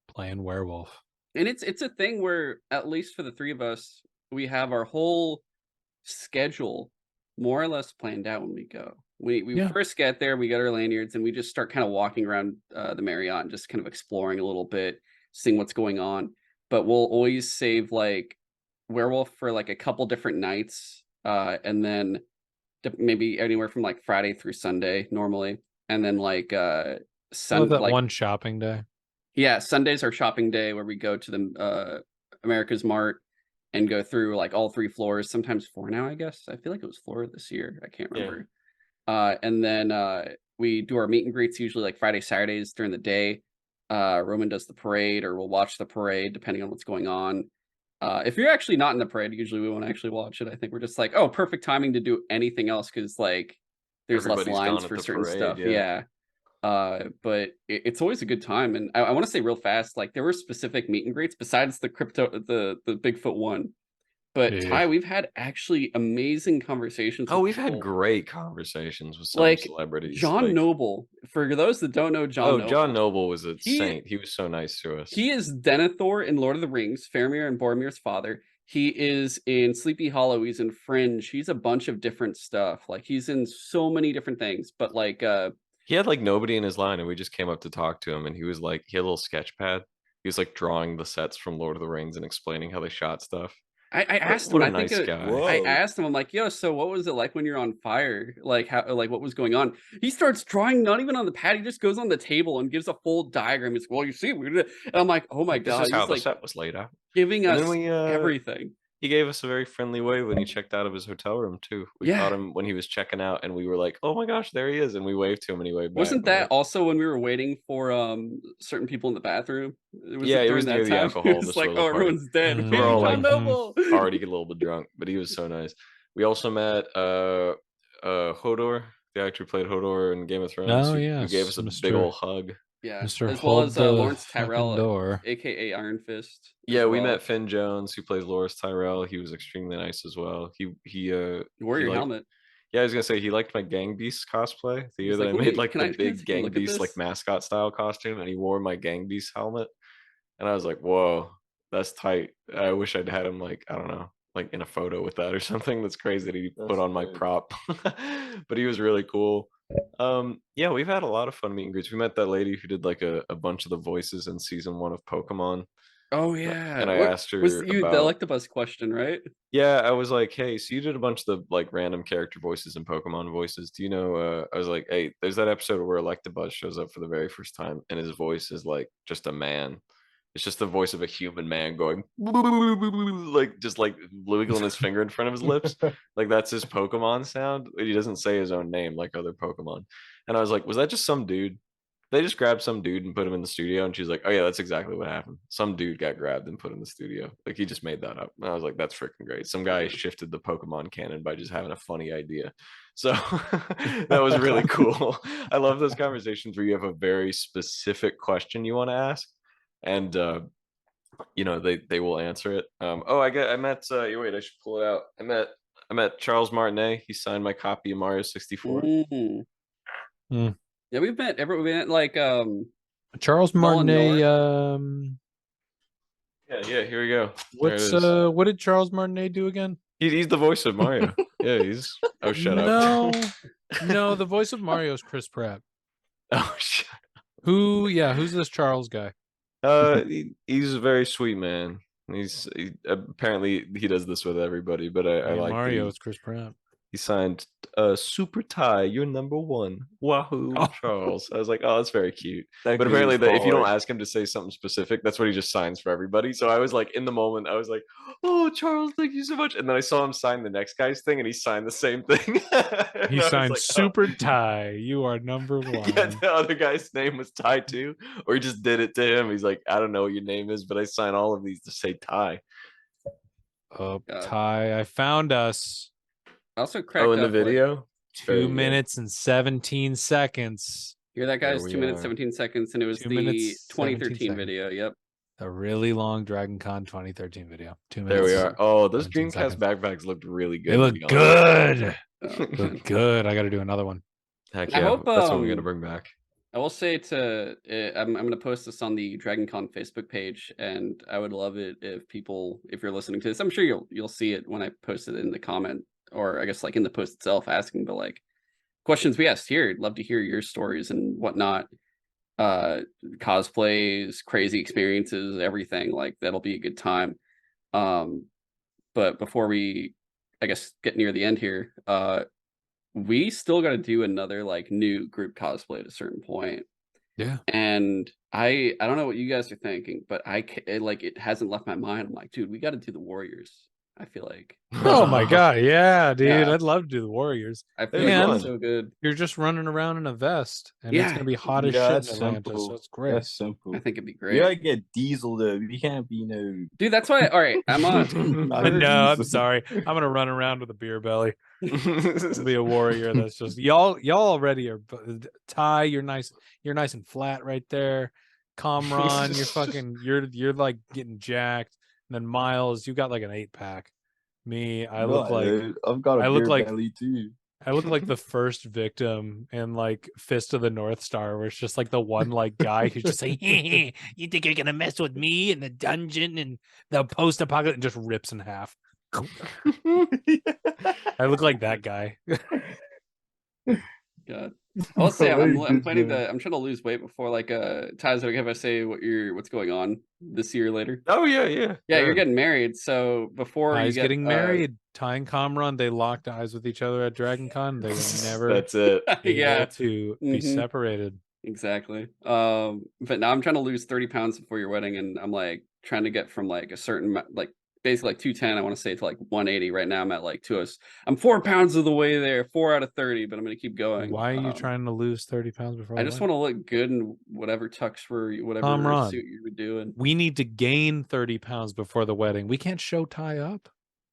playing werewolf. And it's a thing where, at least for the three of us, we have our whole schedule more or less planned out when we go. We Yeah. first get there, we get our lanyards, and we just start kind of walking around the Marriott and just kind of exploring a little bit, seeing what's going on. But we'll always save like werewolf for like a couple different nights, and then maybe anywhere from like Friday through Sunday normally, and then like We'll have that like one shopping day. yeah, Sundays are shopping day where we go to the America's Mart and go through like all three floors, sometimes four now, I guess. I feel like it was four this year. I can't remember. And then we do our meet and greets usually like Friday, Saturdays during the day. Roman does the parade, or we'll watch the parade depending on what's going on. If you're actually not in the parade, usually we won't actually watch it. I think we're just like, oh, perfect timing to do anything else because like there's less Everybody's lines gone at for the certain parade. stuff. Yeah. But it's always a good time, and I want to say real fast, like there were specific meet and greets besides the the Bigfoot one. But Yeah. Ty, we've had actually amazing conversations Oh, with we've had people. great conversations with some Like celebrities. John Like, Noble. For those that don't know John oh, John Noble, Noble was a he saint. He was so nice to us. he is Denethor in Lord of the Rings, Faramir and Boromir's father. He is in Sleepy Hollow. He's in Fringe. He's a bunch of different stuff. Like he's in so many different things. But like He had like nobody in his line, and we just came up to talk to him, and he was like, he had a little sketch pad. He was like drawing the sets from Lord of the Rings and explaining how they shot stuff. I What asked him, what a I think nice guy. I Whoa. asked him, I'm like, yo, so what was it like when you're on fire? Like how, like what was going on? He starts drawing, not even on the pad, he just goes on the table and gives a full diagram. He's, well, you see, and I'm like, oh my Like, this God, is how he's the like set was laid out. giving And then us everything. he gave us a very friendly wave when he checked out of his hotel room too. We Yeah. caught him when he was checking out, and we were like, "Oh my gosh, there he is!" And we waved to him, and he waved back. Wasn't We're that like, also when we were waiting for certain people in the bathroom? Was yeah, it it during was near that the time? It alcohol was like, disposal oh, party. everyone's dead. We're all John like Noble. already get a little bit drunk, but he was so nice. We also met Hodor, the actor who played Hodor in Game of Thrones, Oh who gave yes, us a big old hug. Yeah, Mr. as well Hold as the Lawrence fucking Tyrell, door. aka Iron Fist, as Yeah, we well. met Finn Jones, who plays Loras Tyrell. He was extremely nice as well. You wore He your liked, helmet. yeah, I was gonna say he liked my Gang Beast cosplay the year He's that like, I let made me, like can the I big take a Gang look at Beast like this? mascot style costume, and he wore my Gang Beast helmet, and I was like, whoa, that's tight. I wish I'd had him like, I don't know, like in a photo with that or something. That's crazy that he put That's on my good. prop. But he was really cool. Yeah, we've had a lot of fun meet and greets. We met that lady who did like a bunch of the voices in season 1 of Pokemon. Oh And yeah. I What asked was her you the about, Electabuzz question, right? yeah, I was like, hey, so you did a bunch of the like random character voices and Pokemon voices. Do you know, I was like, hey, there's that episode where Electabuzz shows up for the very first time and his voice is like just a man. It's just the voice of a human man going like just like wiggling his finger in front of his lips. Like that's his Pokemon sound. He doesn't say his own name like other Pokemon. And I was like, was that just some dude? They just grabbed some dude and put him in the studio, and she's like, oh yeah, that's exactly what happened. Some dude got grabbed and put in the studio. Like he just made that up. And I was like, that's freaking great. Some guy shifted the Pokemon canon by just having a funny idea. So that was really cool. I love those conversations where you have a very specific question you want to ask, and you know, they will answer it. Oh, I met wait, I should pull it out. I met Charles Martinet. He signed my copy of Mario 64. Mm. Hmm. Yeah, we met like Charles Nolan Martinet. North. Yeah, here we go. There it What's is. what did Charles Martinet do again? He's the voice of Mario. Yeah, he's. Oh, shut up. No, the voice of Mario is Chris Pratt. Oh, shit. Who's this Charles guy? He's a very sweet man. Apparently he does this with everybody, but I like that Mario is Chris Pratt. he signed Super Ty, you're number one. Wahoo, Oh. Charles. I was like, oh, that's very cute. That But dude apparently, is if you don't hard. ask him to say something specific, that's what he just signs for everybody. So I was like, in the moment, I was like, oh, Charles, thank you so much. And then I saw him sign the next guy's thing, and he signed the same thing. And He I was signed like, Super Ty. You are number one. yeah, the other guy's name was Ty too, or he just did it to him. He's like, I don't know what your name is, but I sign all of these to say Ty. Oh, God. Ty, I found us. I also cracked In the up, like, video, There 2 you go. minutes and 17 seconds. hear that, There guys? we 2 minutes, are. 17 seconds, and it was 2 the minutes, 17 2013 seconds. video. Yep. A really long Dragon Con 2013 video. 2 There minutes. we are. Oh, those 17 Dreamcast seconds. backpacks looked really good. They to look be honest. good. Oh, Look good. I got to do another one. Heck I yeah, hope, that's what we're gonna bring back. I will say I'm going to post this on the DragonCon Facebook page, and I would love it if people, if you're listening to this, I'm sure you'll see it when I post it in the comment, or I guess like in the post itself, asking, but like questions we asked here. I'd love to hear your stories and whatnot. Cosplays, crazy experiences, everything. Like that'll be a good time. But before we, I guess, get near the end here, we still got to do another like new group cosplay at a certain point. Yeah. And I don't know what you guys are thinking, but it hasn't left my mind. I'm like, dude, we got to do the Warriors. I feel like. Oh my god, yeah, dude. Yeah. I'd love to do the Warriors. I feel It'd be like fun. it's so good. You're just running around in a vest, and it's Yeah. gonna be hot as Yeah, shit in that's Atlanta, simple. so it's great. That's simple. I think it'd be You great. gotta get Diesel though. You can't be no. Dude, that's why. All right, I'm on. Not No, I'm Diesel. sorry. I'm gonna run around with a beer belly. Be a warrior. That's just y'all already are. Ty, you're nice and flat right there. Kamran, you're like getting jacked. And then Miles, you got like an 8-pack. Me, I look like I've got a I look beer like- belly too. I look like the first victim in like Fist of the North Star, where it's just like the one like guy who's just like, hey, you think you're gonna mess with me in the dungeon and the post-apocalypse, and just rips in half. I look like that guy. God. I'll say I'm Good planning job. I'm trying to lose weight before like Ty's okay if I say what's going on this year later. Oh yeah. Yeah, you're getting married, so before you Ty's get getting married. Ty and Kamran, they locked eyes with each other at Dragon Con. They were never That's it. able yeah, to be Mhm. separated. exactly. But now I'm trying to lose 30 pounds before your wedding, and I'm like trying to get from like a certain like basically like 210, I want to say, to like 180. Right now I'm at like 2. I'm 4 pounds of the way there, 4 out of 30, but I'm gonna keep going. Why are you trying to lose 30 pounds before I the just wedding? want to look good in whatever tux for whatever Kamran, suit you were doing. we need to gain 30 pounds before the wedding. We can't show Ty up.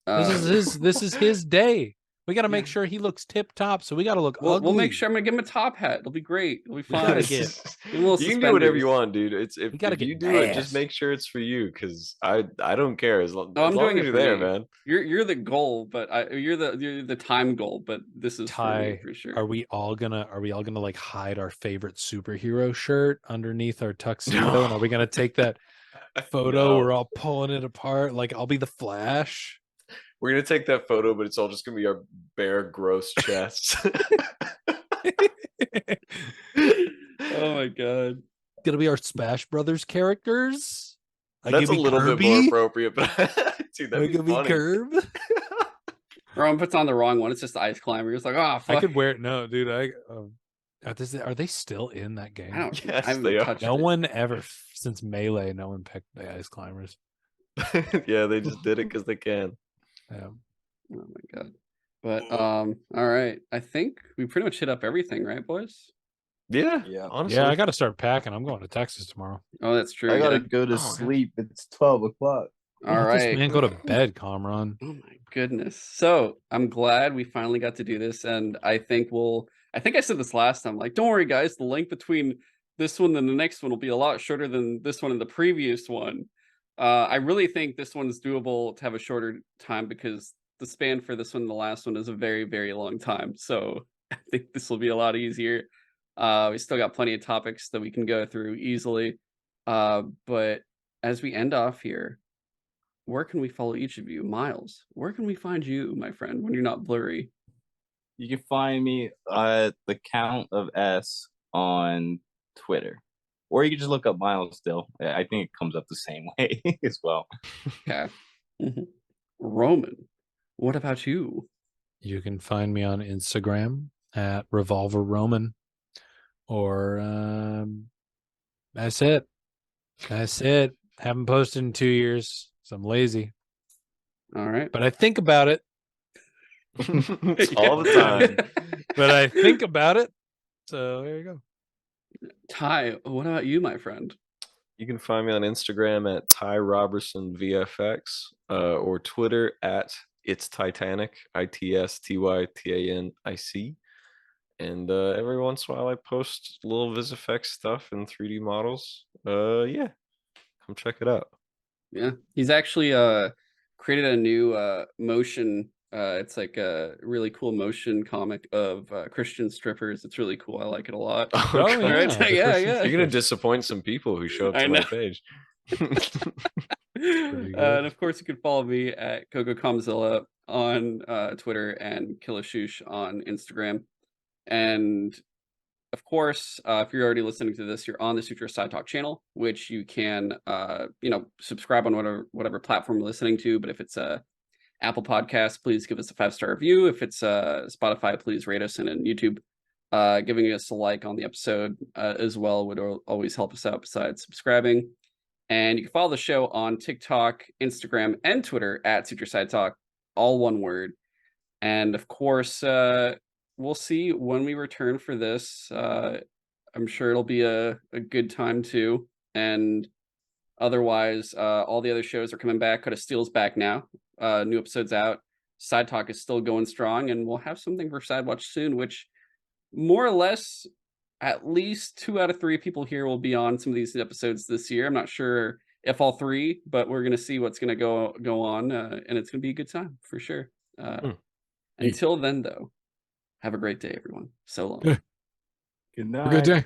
Uh, This is his day. We got to make Yeah. sure he looks tip top. So we got to look we'll ugly. make sure. I'm gonna give him a top hat. It'll be great. It'll be fun. gotta get- a little You can do whatever you suspenders. want, dude. It's if We gotta you get do it, just bass. make sure it's for you, because I don't care as long, No, I'm as long doing as it you're for there, me. man. You're the goal, but you're the time goal. But this is for me Ty, for sure. are we all gonna like hide our favorite superhero shirt underneath our tuxedo? And are we gonna take that photo? No. We're all pulling it apart. Like I'll be the Flash. We're gonna take that photo, but it's all just gonna be our bare, gross chests. Oh my god. Gonna be our Smash Brothers characters. That's a little bit more appropriate, but dude, that'd be Gonna be funny. Curb. Ron puts on the wrong one. It's just the ice climber. It's like, oh, fuck. I could wear it. No, dude. Are they still in that game? I don't. Yes, I haven't they are. touched No it. one ever since Melee. No one picked the Ice Climbers. Yeah, they just did it because they can. Yeah. Oh my god. But all right. I think we pretty much hit up everything, right, boys? Yeah, Yeah. honestly. Yeah, I got to start packing. I'm going to Texas tomorrow. Oh, that's true. I gotta yeah. go to yeah. sleep. It's 12 o'clock. All Let this right. man, go to bed, Kamran. Oh my goodness. So I'm glad we finally got to do this. And I think I said this last time, like, don't worry, guys, the length between this one and the next one will be a lot shorter than this one and the previous one. I really think this one's doable to have a shorter time because the span for this one and the last one is a very, very long time. So I think this will be a lot easier. We still got plenty of topics that we can go through easily. But as we end off here, where can we follow each of you? Miles, where can we find you, my friend, when you're not blurry? You can find me at the Count of S on Twitter. Or you can just look up Miles still. I think it comes up the same way as well. Okay. Roman, what about you? You can find me on Instagram at Revolver Roman, or that's it. That's it. Haven't posted in 2 years, so I'm lazy. All right. But I think about it. All the time. But I think about it. So there you go. Ty, what about you, my friend? You can find me on Instagram at Ty Robertson VFX, or Twitter at It's Titanic, ITSTYTANIC. And every once in a while I post little VisFX stuff and 3D models. Yeah, come check it out. Yeah, he's actually created a new motion. It's like a really cool motion comic of Christian strippers. It's really cool. I like it a lot. Oh, Oh, God. Right? yeah. Yeah, yeah. You're gonna disappoint some people who show up I to my know. page. And of course, you can follow me at CocoComzilla on Twitter and Killashush on Instagram. And of course, if you're already listening to this, you're on the Suture Side Talk channel, which you can, subscribe on whatever platform you're listening to. But if it's Apple Podcast, please give us a 5-star review. If it's Spotify, please rate us, and in YouTube, giving us a like on the episode as well would always help us out. Besides subscribing, and you can follow the show on TikTok, Instagram, and Twitter at Suture Side Talk, all one word. And of course, we'll see when we return for this. I'm sure it'll be a good time too. And otherwise, all the other shows are coming back. Cut of Steel's back now. New episodes out. Side Talk is still going strong, and we'll have something for Side Watch soon, which more or less at least 2 out of 3 people here will be on some of these episodes this year. I'm not sure if all 3, but we're gonna see what's gonna go on, and it's gonna be a good time for sure. Until then, though, have a great day, everyone. So long. Good night. Have a good day.